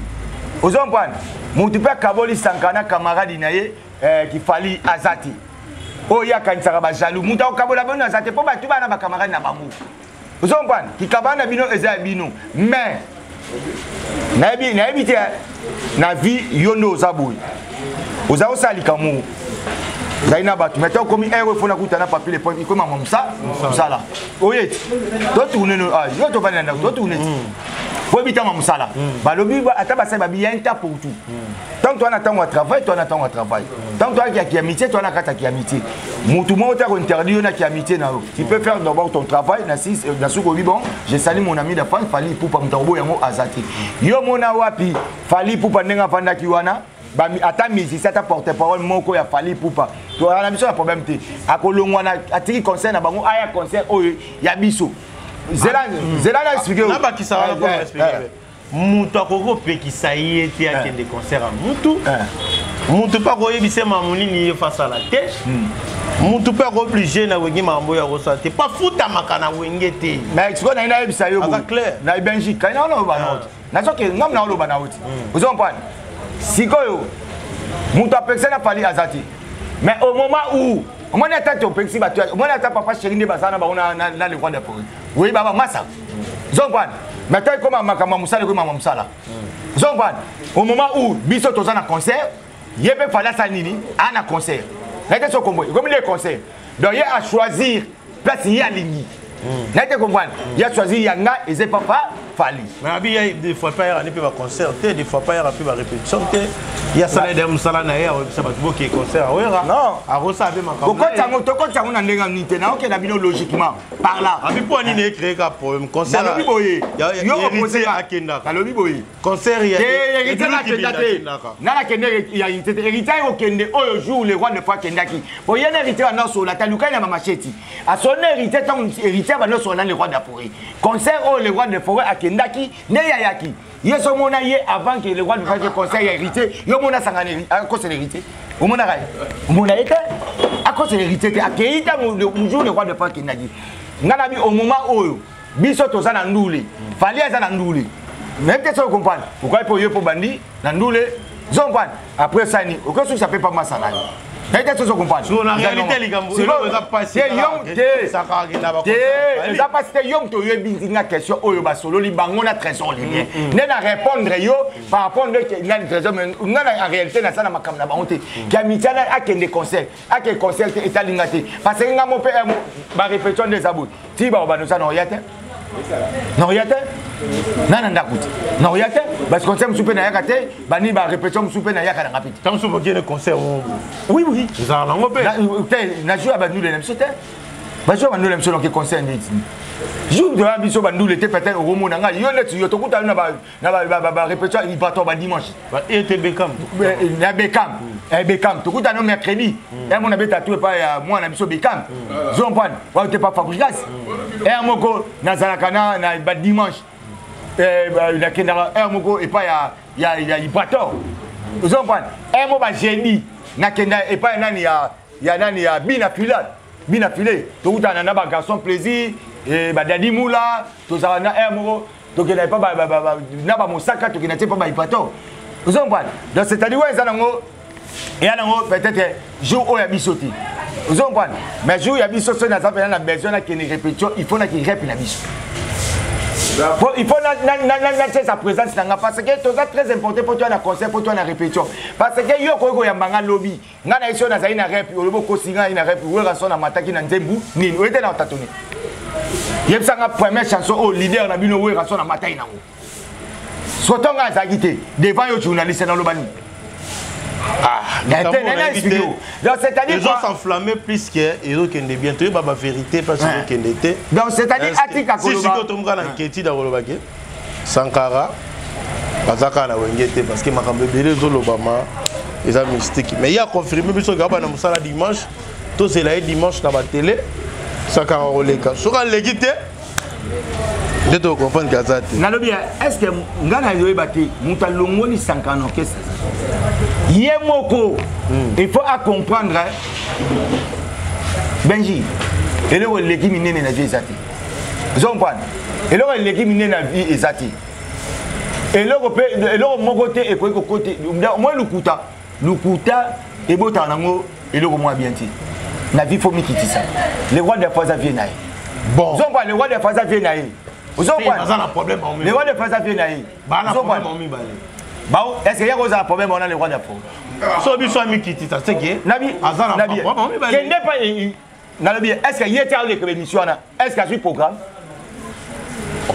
aux hommes mutu pe kaboli Sankara camarade naye qui Fali azati o ya kanisaka ba jaloux mutu kabola bino azati po ba tu bana ba camarade na bango aux hommes qui kabana bino eza bino mais na ebite na vie yondo zaboui oza osali kamu Zaina batu maintenant comme un faut na kutana papier les points comme ça là oyet to tourner yo to bana to tourner Pour éviter ma musala. Bah le but attends bah ça va bien ta pour tout. Tant que toi attends au travail, toi attends au travail. Tant que toi qui amitié, toi n'as qui amitié. Tout le monde t'a interdit on a qui amitié na. Tu peux faire d'abord ton travail na si na sous bon, je salue mon ami de France Fali pour pas m'tarbo yango azati. Yo mona wapi Fali pour pas nenga vanda kiwana. Bah attends musicien ta porte-parole moko ya Fali pour pas. Toi on a mission problème té. Akolongwa na atiki concert na bango aya concert oyo ya biso. Zela expliqué. Na ba ki ça va pas expliquer. Mutu akoko pekisa ye te akende concert a mutu. Mutu pa koyebise mamuni ni face à la tête. Mutu pa obligé na wengi mambo ya rosate. Pas futa makana wenge te. Mais tu connais na yebisa yo. Aka clair. Na Belgique, kana ono ba na oti. Na soke ngam na olo ba na oti. Vous comprenez? Sikoyo. Mutu apekisa na Fali azati. Mais au moment où on a tête au pexi ba on a tête papa chéri ne basana ba on a le roi de forêt. Oui baba massa. Vous comprenez? Maintenant, comment Makama Moussala, comment Moussala. Au moment où Bisso est en concert, il peut faire ça en concert. Comme les concerts. Donc, il a choisi place il y a Lingui. Il a choisi Yanga et c'est papa Fali. Mais il y a des fois pas il peut concert, des fois pas il répétition. Il y a ça de Moussala naïa, ça va tout qui concert. Non. À Rosa avec Makama. Pourquoi tu as un indemnité na OK na bino logiquement par là. Abi pour ni créer un problème concert. Na lobi boye. Yo opposé à Kenda. Na lobi boye. Concert il y a hérité na Kenda te. Na la Kenda il y a hérité au Kenda au jour le roi de fois Kenda qui. Pour y a hérité na so la taluka na macheti. À son hérité tant hérité ba no so na le roi de forêt. Concert au le roi de forêt à Kenda qui ne ya qui. Yo so mona ye avant que le roi de faire concert hérité. Yo mona sangane à cause de l'hérité. Au mona rai. Au mona été à cause de l'hérité à Keita le jour le roi de faire Kenda qui. Ngana bi au moment où biso to za na ndule. Fali za na ndule. Même que ça comprendre. Pourquoi pour yo pour bandi na ndule. Comprendre. Après ça ni aucun souci ça peut pas masala. Mais que ça comprendre. Sur la réalité les gambo. C'est ça parce que yom to yo binzinga question oyo ba solo li bango na trésor li bien. Ne na répondre yo par rapport de na trésor mais en réalité na ça na makam na bango te. Ki amitié na akende concert. Akende concert eta lingate. Parce que ngamo pe ba répétition des abou. Ti ba no ça no yate. Non yate. Nana ndakuti. Non yate. Parce que concert msupe na yakate, bani ba répétition msupe na yakana rapide. Tant que vous le concert. Oui oui. Vous en l'engobé. Na joué ba nous les monsieur. Ba joué ba nous les monsieur donc concert nditi. Jour de la biso ba nous l'été peut-être au romo nanga yo net yo to kuta na ba répétition il va ba dimanche. Ba était Beckham. Na Beckham. Beckham to kuta no mercredi. Et mon abé tatoué pas moi na biso Beckham. Jean Paul, wa te pas Fabregas. Et moko na zalakana na ba dimanche. La kendara moko et pas ya Ibrator. Jean Paul. Et mo ba jeudi na kenda et pas nani ya nani ya bina filé. To kuta na ba garçon plaisir. Et Dadi Moula, tout ça, na moko, donc il n'y a pas na ba mosaka, donc il n'y a pas Ipato. Vous comprenez? Donc c'est-à-dire ouais ça nango, et nango peut-être jour où il y a bisoti. Vous comprenez? Mais jour il y a bisoti na ça fait na besoin na qu'il répétition, il faut na qu'il répète la biso. Il faut na sa présence nanga parce que tout ça très important pour toi na concert, pour toi na répétition. Parce que yo ko ya mbanga lobby, ngana iso na zaina rap, olobo ko singa ina rap, wo rason na mataki na nzembu, ni o était na tatoni. Il y a une première chanson au leader na bino wera son na matai nango. Sotonga azagité devant les journalistes dans le bani. Ah, donc c'est-à-dire ils ont s'enflammé plus que ils ont qu'une bientôt il y a la vérité parce que qu'une était. Donc c'est-à-dire atika koloba. Si tu tombe na keti da koloba ke Sankara bazaka na wengete parce que makambe belé zolobama ils ont mystique. Mais il y a confirmé biso gaba na musala dimanche. Tout c'est là dimanche na ba télé. Sankara oleka. Soka legité. Je te comprends Gazate. Nalobi est-ce que ngana yoy bati mutalongo ni Sankara no kesa. Yemoko, il faut à comprendre. Benji, et là où l'équipe mine na vie ezati. Vous comprenez? Et là où l'équipe mine na vie ezati. Et là où mon côté et côté, moi lukuta et bota nango et là où moi bien ti. La vie faut m'quitter ça. Les rois de Faza viennent naï. Bon. Vous comprenez? Les rois de Faza viennent naï. Vous comprenez? Les rois de Faza viennent naï. Vous comprenez? Bah, est-ce qu'il y a un problème on a le droit d'apprendre? So biso ami kiti ta c'est que Nabi n'est pas Nabi est-ce qu'il y a des émissions là? Est-ce qu'il y a un programme?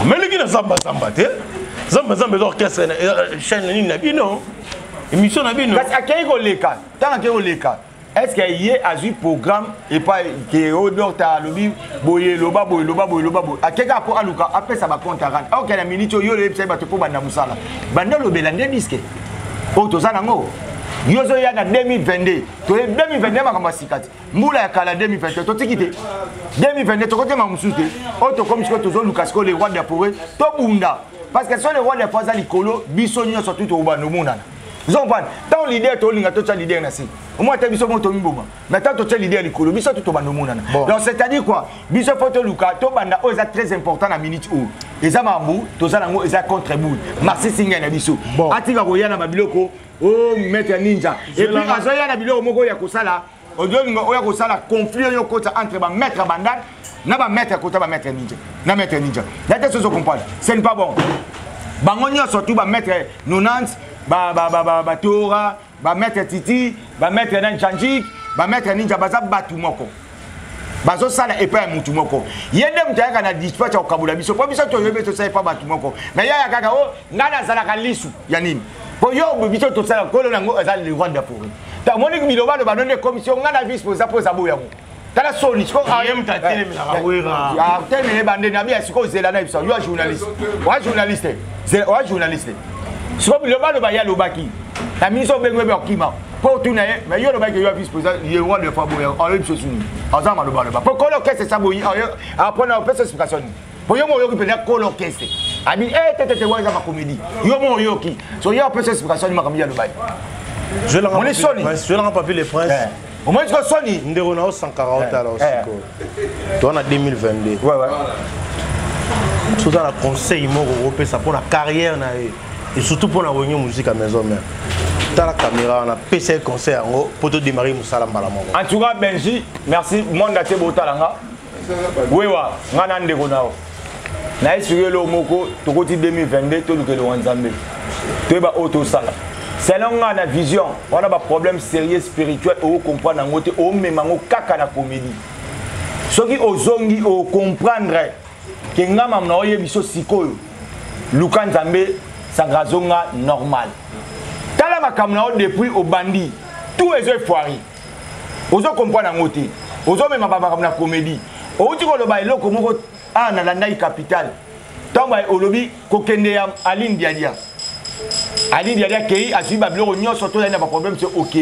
Mais le qui ne samba te Zambe d'orchestre chaîne ligne na bino. Émission na bino. Parce que leka, tant que leka. Est-ce qu'il y a un programme et pas que au docteur lobi boye loba. A quelqu'un pour aluka après ça va compter rendre. OK la minute yo le pesa ba to banda musala. Banda lo belande disque. O to sana ngo. Yo zo ya na 2022. To 2022 makamba sikati. Mula ya kala 2022 to tikite. 2022 to kote mamusute. O to comme ce que to zo Lucas ko le roi de forêt to bunda. Parce que sur les rois de forêt za likolo biso nyo surtout to banda mona. Vous comprenez? Tant l'idée to linga to tcha l'idée nasi. Au moins tu biso moto mboma. Maintenant to tcha l'idée likolo biso to banda mona. Donc c'est-à-dire quoi? Biso photo Lucas to banda o za très important na minute o. Eza mambu to za nango eza contre bout. Merci singa na biso. Atika ko yana mabiloko. Oh, maître ninja. Et puis, azoya na biloko moko ya kosala, odiolinga oya kosala conflit yo kota entre ba maître bandal na ba maître kota ba maître ninja. Na maître ninja. La tête se comprendre. C'est pas bon. Bango nyonso tout ba maître 90, ba Tora, ba maître Titi, ba maître Nanjanjik, ba maître ninja baza batu moko. Bazo sala et pas mutu moko. Yende mutaka na dispatch au kabula biso. Po biso to yebe to sai pas batu moko. Mais ya kaka o ngana sala kalisu ya nini? Pour yo biso to sala kolo nango azali le roi de forêt. Ta monique biloba le banone commission ngana vice pour ça pour ça boyango. Tala soli ko ayem ta tele mi la wera. Ya tele bande na bi asiko zela na biso. Yo journaliste. Wa journaliste. Wa journaliste. So biloba le baya lo baki. Ta miso bengwe be okima. Pour tout naé mais yo le baki yo vice pour ça le roi de forêt boyango. En biso suni. Azama le ba. Pour ko lo kese ça boyi. Après na opération explication. Pour yo mo yo ki ko lo kese. Abi tete wa za ma comédie. Yo mo yo ki. So yo opération explication ni makamia le bail. Je l'ai pas les princes. Au moins, tu as Sony. Nous avons 140 alors aussi. Tu en as 2022. Ouais. Tout ça, le conseil européen, ça pour la carrière et surtout pour la réunion musique à maison mère. Tu as la caméra, on a PC conseil pour te démarrer Moussala Malamon. En tout cas, Benji, merci. Moi, je suis Botalanga. Oui, je suis Nao. Na essuyer le moko, tu côté 2022, tu le Wanzambe. Tu es auto sala. Selon la vision, on a un problème sérieux spirituel et on comprend dans côté on met mango kaka na comédie. Ce qui ozongi o comprendre que ngama na oye biso sikoyo. Luka Nzambe sangrazonga normal. Tala makamna depuis au bandi, tout est foiré. Ozo comprendre dans côté. Ozo même ba na comédie. O ti ko lo ba eloko moko na landai capital. Tamba olobi kokende ya Aline Diadia. Aline Diadia kei a suivi bablo nyo surtout il y a pas problème c'est OK.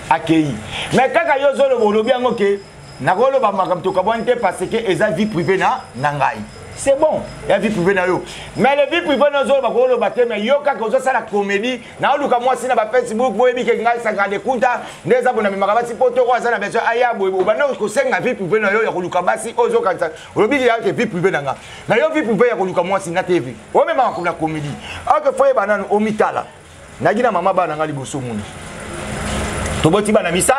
Akei. Mais kaka yo zo lo olobi ngo ke na ko lo ba makam to kabonte parce que eza vie privée na ngai. C'est bon, il y a vie privée na yo. Mais la vie privée na zo ba ko lo baté mais yo kaka zo sala comédie na luka moi sina ba Facebook boyebi ke ngai sanga de kunta ndeza bona mi makabasi poto ko sala beso aya boye ba na ko senga vie privée na yo ya ko luka basi ozo kanza. Olobi ya ke vie privée na nga. Na yo vie privée ya ko luka moi sina TV. O même ma ko la comédie. Ok foye banana o mitala. Na gina mama bana nga liboso muna. To boti bana misa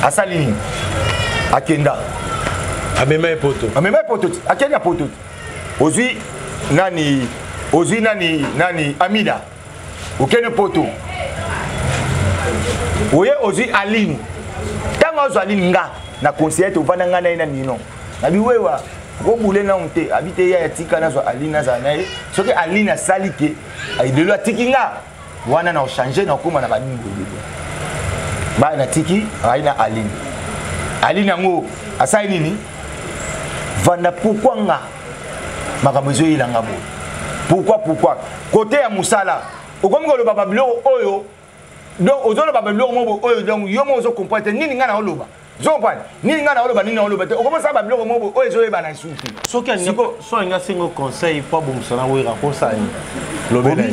asali akenda. Amema poto. Akenya poto. Ozui nani Amida. Okene poto. Oye ozui Aline. Tanga ozo Aline nga na conseiller to vana nga na ina nino. Na biwewa ko bule na unte habite ya tika na zo Aline na za nae. Soki Aline asali ke aidelo atiki nga wana na changer na koma na badingo. Ba na tiki aina Aline. Aline ngo asai nini? Vanda pourquoi nga makamozo ilanga bo pourquoi côté ya musala okomi ko lo baba biloko oyo donc ozolo baba biloko mo oyo donc yo mo zo comprendre nini nga na oloba zo comprendre nini nga na oloba nini na oloba te okomi sa baba biloko mo oyo zo yeba na suki soki aniko so nga singo conseil pa bomusana wera ko sa ni lobela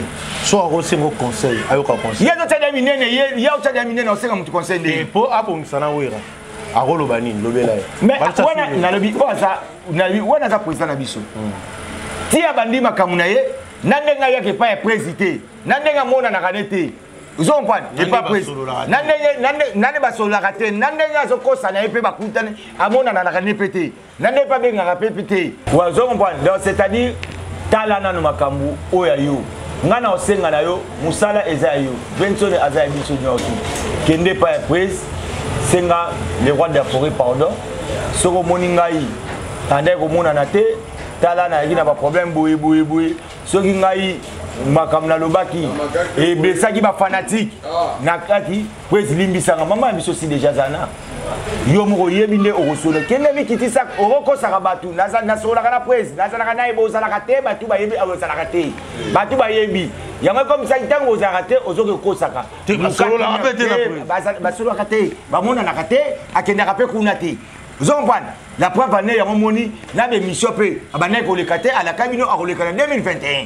so ko singo conseil ayoka conseil yezo tshada minene ye o tshada minene o senga mutu conseil de po abomusana wera agolo banini lobela mais wana nalobi oza wana za président na biso ti abandi makamuna ye nandenga yake pa ya président nandenga mona na kanete uzo comprendre et pas président nande basola kate nandenga zo kosa na epe bakutane amona na kanepete nande pa benga kapete wa zo comprendre donc c'est-à-dire tala na no makambu oya yo ngana osenga na yo musala eza yo Benson aza biso nyoto kende pa ya président senga le roi de la forêt pardon soko moningai tande ko mona na te tala na yina ba problème boui soki ngai makam na lobaki et besaki ba fanatique nakati pres limbisanga mama biso si déjà zana yo moko yebi nde okosolo kende mikiti sak okosaka batu nasola kana pres nazala kana ebo sala kate batu ba yebi awosala kate batu ba yebi yango comme ça itango ozala kate ozoke kosaka solo apete na ba solo kate ba mona na kate akenda kape kuna te vous comprenez la preuve année yango moni na be mission pe abana ko le kate ala kabino akoleka na 2021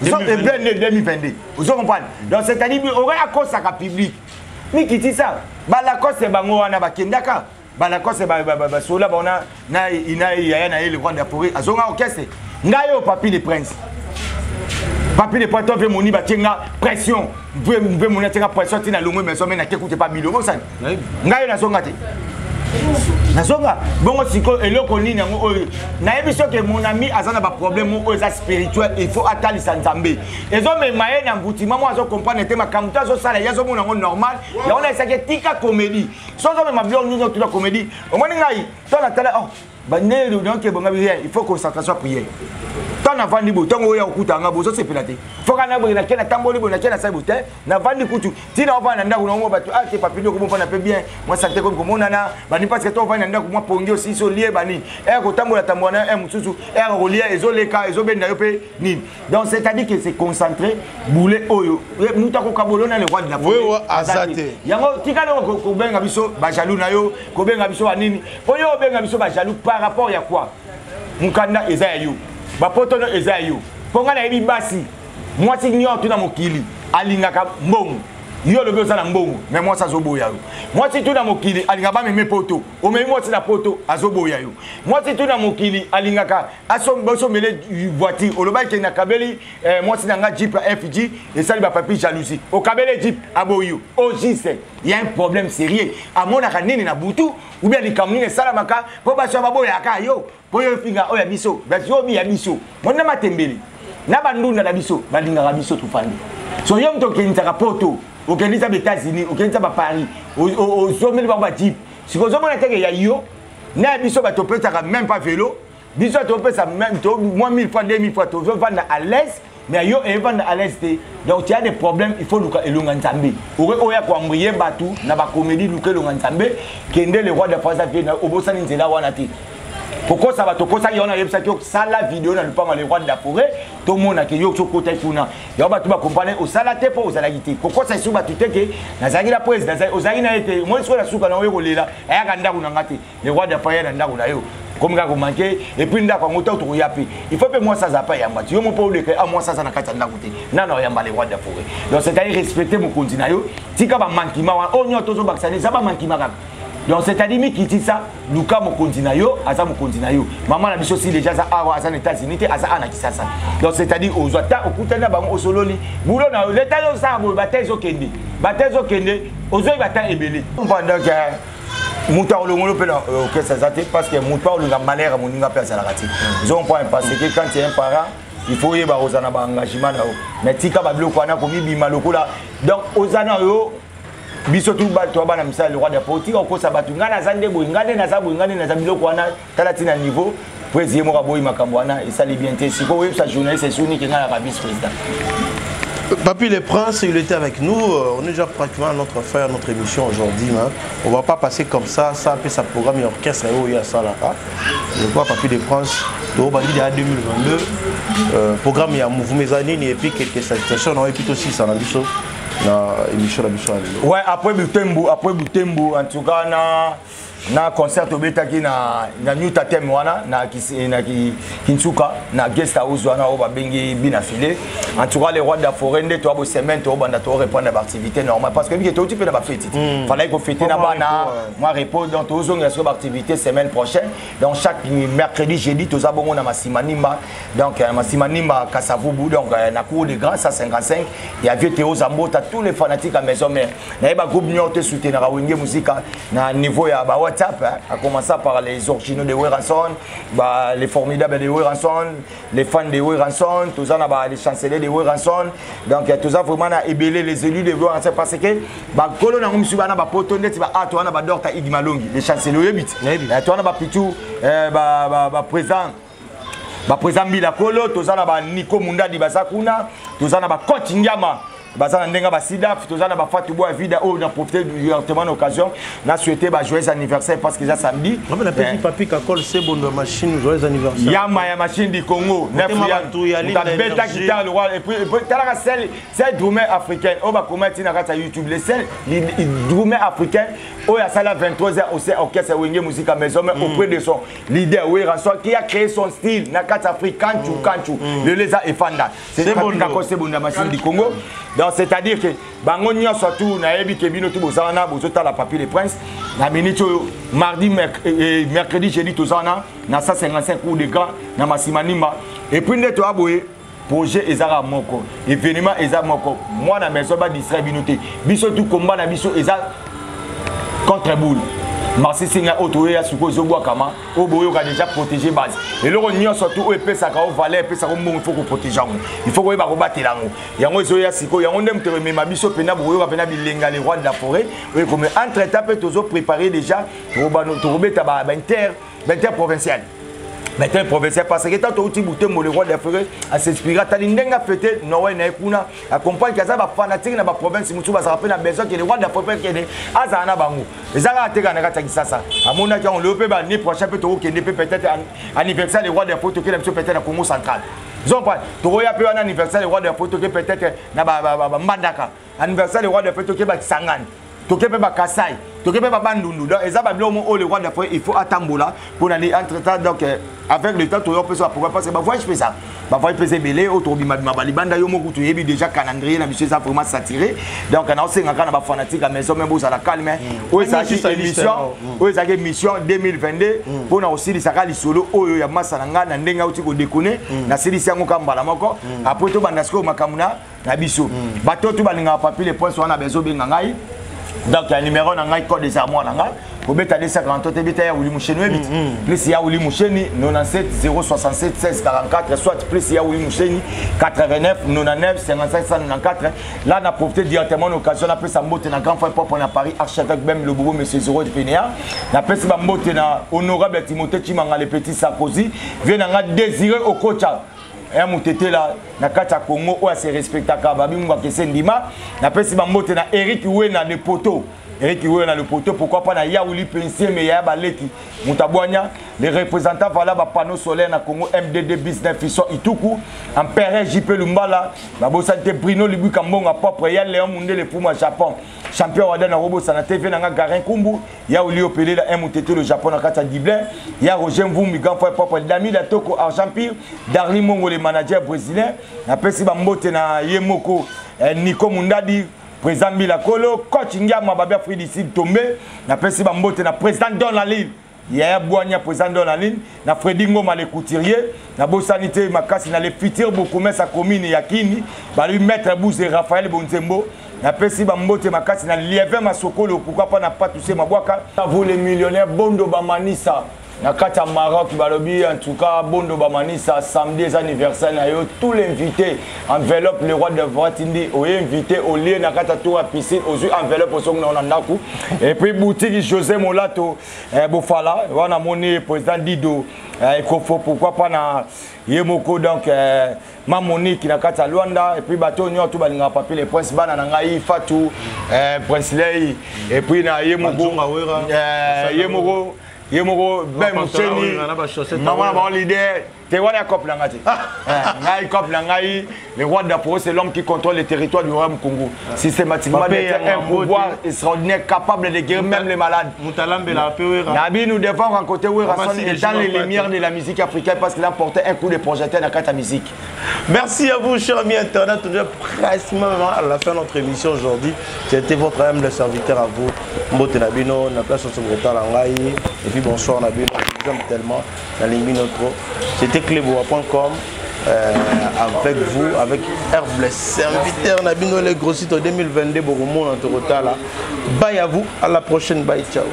2022 vous comprenez donc c'est-à-dire aurait à cause ça public mais qui dit ça la cause c'est bango wana bakendaka la cause c'est sola bona na ina ya na le roi d'apporter azonga orchestre ngayo papi de prince papi de prince veut moni batenga pression veut moni tenga pression tina longo mais so mais na kécoute pas biloko ça ngayo na zonga te nazonga bongo siko eloko nini yango oyo nayebi soki mon ami azana ba problème oyo eza spirituel il faut atalisa nzambe ezomema ye na mbutima mo azocomprendre te makambo to azosala ye azomona yango normal yango na esaki tika comédie so ozomema biloko nini otula comédie omoni ngai to natala oh banelo donc bonga bien il faut concentration prière tant na vandi bo tango ya okutanga bo so sepela te faut kana bo na kena tamboli bo na kena sai bote na vandi kutu tina ovana ndako na mo batu ate papilo ko mpona pe bien moi santé comme komona na bani parce que to ovana ndako moi pongi aussi so lié bani ko tambola tambona mususu relié ezoleka ezobenda yo pe nini donc c'est à dire que c'est concentré boule oyo muta ko kabolo na le roi de la oui azate yango tika na ko benga biso ba jaloux na yo ko benga biso wa nini oyo benga biso ba jaloux par rapport ya quoi mukanda eza ya yo bapoto no eza yo ponga na yebi basi mwati nyoto na mokili alingaka mbongo yo lobi osala mbongo mais mwasi azoboya yo mwati tu na mokili alingaka bameme poto omemi mwati na poto azoboya yo mwati tu na mokili alingaka asomele voiture olobaki na kabeli mwati na nga jeep FG esali bapapi jalousie okabele jeep aboyi yo ogise y a un problème sérieux amonaka nini na butu ou bien likambo nini esalamaka mpo baso baboyaka yo po yo finga oya biso basi yo bi ya biso mona matembeli na bandunda na biso balingaka biso tufandi so yo mto kenitaka poto okendisa ba États-Unis okendisa ba Paris ozomeli ba jeep sikozomona teke ya yo na biso batopetaka même pas vélo biso topesa même to moins 1000 fois 2000 fois to vendre à l'aise mais yo vendre à l'aise donc tu as des problèmes il faut luka elonga nzambe oya ko ambrier batu na ba comédie luka elonga nzambe kende le roi de France vient obosani nzela wana ti pourquoi ça va te poser on a yebsa que ça la vidéo na le pas le roi de la forêt tout monde a que yo so côté kuna ya ba tu ba comprendre au salate pour aux alagité pourquoi ça suba tu te que na zangi la président ozangi na été moi so la suka na yo lela aya kanda kuna ngati le roi de la forêt na ndako na yo comme ka ko manquer et puis ndako ngota to yapi il faut que moi ça za pas yamba yo mo po le que moi ça na kata ndako te na na yamba le roi de la forêt donc c'est à dire respecter mon continent yo tika ba mankima wa onyo to zo baksani za ba mankima ka donc c'est-à-dire qui dit ça Luka mo continent yo aza mo continent yo maman na biso si déjà ça awa aza na États-Unis te aza ana kisasa donc c'est-à-dire aux ata okutana ba mo sololi bulo na l'état yo ça bo batezo kende ozo bata ebele pendant que muta olongolo pe que ça zate parce que muta olonga malheur moninga pe ça la rati ils ont point parce que quand tu es un parent il faut y ba ozana ba engagement na mais tika ba biloko na ko bima lokola donc ozana yo biso tu ba to bana misala le roi de politique ko sabatu ngana zande boy ngane na zabu ngane na zabiloko wana talati na niveau président mo kaboyi makambo wana esali bien te siko we sa journaliste suni ki ngana ka vice président Papi le Prince, il était avec nous. On est déjà pratiquement à notre fin, à notre émission aujourd'hui. Hein. On ne va pas passer comme ça. Ça peut sa programme et orchestre et à ça là. Je vois Papi le Prince. Donc, on va dire 2022. Programme il y a mouvement Zanini et puis quelques salutations. On a puis aussi ça dans l'émission. Ouais, après Butembo, en tout cas, na concert obetaki na New Tatem wana na Kinsuka na guest house wana oba bengi bina filé en tout cas les rois de la forêt ndé to bo semaine to banda to répondre à l'activité normale parce que bi to type na ba fête fallait ko fêter na bana moi repos donc to zonga sur activité semaine prochaine donc chaque mercredi jeudi to za bongo na Masimanimba donc Masimanimba Kasavubu donc na cour de grâce à 55 il y a vieux Théo Zambota tous les fanatiques à maison mère na ba groupe nyote soutenir na Wenge Musica na niveau ya ba WhatsApp, à commencer par les originaux de Weranson, les formidables de Weranson, les fans de Weranson, tous ça, les chanceliers de Weranson. Donc, tout ça, vraiment, ébélé les élus de Weranson parce que, colon a reçu un poton, toi, on a d'or, les chanceliers, tu as un pitou, président. ba président Mbila Kolo tozana ba Nico Mundadi Basakuna tozana ba Coach Ndiama bazana ndenga ba SIDAF tozana ba Fatou Boa Vida oh on a profité directement l'occasion na souhaiter ba joyeux anniversaire parce que ça samedi on a petit papi Kakol c'est bon de machine joyeux anniversaire Yama ya machine du Congo neuf ya beta guitare le roi et puis tala celle drummer africaine on va comment tina kata YouTube les celles drummer africaine oh ya sala 23h au orchestre Wenge Musique Maison mais auprès de son leader Weranso qui a créé son style na kata africain kanchu le leza et fanda c'est bon Kakol c'est bon de machine du Congo. Donc c'est-à-dire que bango nyonso tout na yebi ke bino tout bozana bozota la papier les princes na minute mardi mercredi jeudi tozana na 155 coups de gras na Masimanimba et puis neto aboye projet ezara moko événement ezara moko moi na maison ba distraire binoté biso tout combat na biso ezara contre boule Marseille Singa Otoé a supposé au Kama, au Boyo a déjà protégé base. Et le Rognon surtout au épée, ça va au valet, épée, ça va il faut qu'on protège. Il faut qu'on va rebattre l'angle. Il y a un Zoya Siko, il y a un homme qui remet ma biso pena, Boyo a pena bilinga, les rois de la forêt. Oui, comme entre-étapes, toujours préparé déjà pour remettre à l'inter-provincial. Maintenant, provincial, parce que tant que tu le roi des forêts à s'inspirer, tu as une fête, Noël, Naïkouna, accompagne que ça va fanatique dans la province, Moussou va s'appeler la maison qui est le roi des forêts qui est Azana Bangou. Les Arabes, ça. À mon avis, on le peut, l'année prochaine, peut-être anniversaire, le roi des forêts qui est peut-être à Congo central. Ils ont pas. Tu vois, il y a un anniversaire, le roi des forêts qui est peut-être à Mandaka. Anniversaire, le roi des forêts qui est à Sangan. Toké pe ba Kasai, toké pe ba Bandundu. Donc ça va bien au le roi d'Afrique, il faut attendre là pour aller entre-temps donc avec le temps tu peux ça pourquoi parce que bah voyage fait ça. Bah voyage peser belé autour du Balibanda yo moko tu yebi déjà calendrier na monsieur ça vraiment saturé. Donc on a aussi un ba fanatique à maison même ça la calme. Oui ça c'est émission. Oui ça c'est émission 2022 pour na aussi ça ka li solo oyo ya masalanga na ndenga uti ko déconner na silisi yango kambala moko après to bandasko makamuna na biso. Bato tu balinga papier les points sur na bezo benga ngai. Donc il y a un numéro dans le code des armoires. Pour mettre à 240, tu as Ouli Moucheni. Plus il y a Ouli Moucheni 97 067 16 44. Soit plus il y a Ouli Moucheni 89 99 55 194. Là, on a profité directement de l'occasion. On a pris sa moto dans le grand frère propre à Paris, architecte même le bourreau, M. Zoro de Pénéa. On a pris sa moto dans l'honorable Timothée Chimanga, le petit Sarkozy. Vient dans désiré au coach. Un moutété là, na kata Congo, où c'est respectable. Babi mwa kese ndima. Na pesi ba mbote na Eric Ouena le poteau. Eric Ouena le poteau. Pourquoi pas na Yaouli Pensier mais ya baleki. Mutaboanya, les représentants voilà ba panneau solaire na Congo MDD Business Fisson Ituku. En père JP Lumbala, ba bosante Bruno Libu Kambonga propre ya Léon Munde le Puma Japon. Champion Wada na Robo sana TV na Garin Kumbu. Yaouli opélé la un moutété le Japon na kata Diblin. Ya Roger Mvumbi grand frère propre Dami la Toko Argentpire. Darli Mongo le manager brésilien. Na pesi ba mbote na Yemoko Nico Mundadi. Président Mbila Kolo, coach Ndiama Babia Fridicide tombé. Na pesi ba mbote na président Don la ligne. Yaya Bouania président Don la ligne. Na Freddy Ngoma le couturier. Na Bosanité Makasi na le futur Bokomé sa commune Yakini. Ba lui maître Bouze Raphaël Bonzembo. Na pesi ba mbote Makasi na Lieve Masokolo. Pourquoi pas na pas touché Mabwaka. Vous les millionnaires Bondo Bamanisa. Na kata Maroc balobi en tout cas Bondo Bamanisa samedi anniversaire na yo tous les invités enveloppe le roi de Vatindi au invité au lieu na kata tour à piscine aux enveloppe au son na ndaku et puis boutique José Molato Bofala wana moni président Dido Ekofo pourquoi pas na Yemoko donc Mamonique na kata Luanda et puis bateau nyo tout balinga papier les princes bana na ngai Fatou Prince Lei et puis na Yemoko Yemoko Yemoko ben Moucheni maman bon leader te wana cop la ngati ngai cop la ngai le roi d'Afrique c'est l'homme qui contrôle le territoire du royaume Congo systématiquement un pouvoir extraordinaire capable de guérir même les malades Moutalambe la pewera Nabi nous devons rencontrer Werason étant les lumières de la musique africaine parce qu'il a porté un coup de projecteur dans la musique. Merci à vous chers amis internet, on est presque à la fin de notre émission aujourd'hui. C'était votre humble serviteur à vous Mbote Nabino, na place au secrétaire Langai et puis bonsoir Nabino, je vous aime tellement dans les minutes. C'était cléboa.com avec vous, avec Herbless, serviteur Nabino les grossitos 2022 Bourgoumon en Torota là. Bye à vous, à la prochaine, bye, ciao.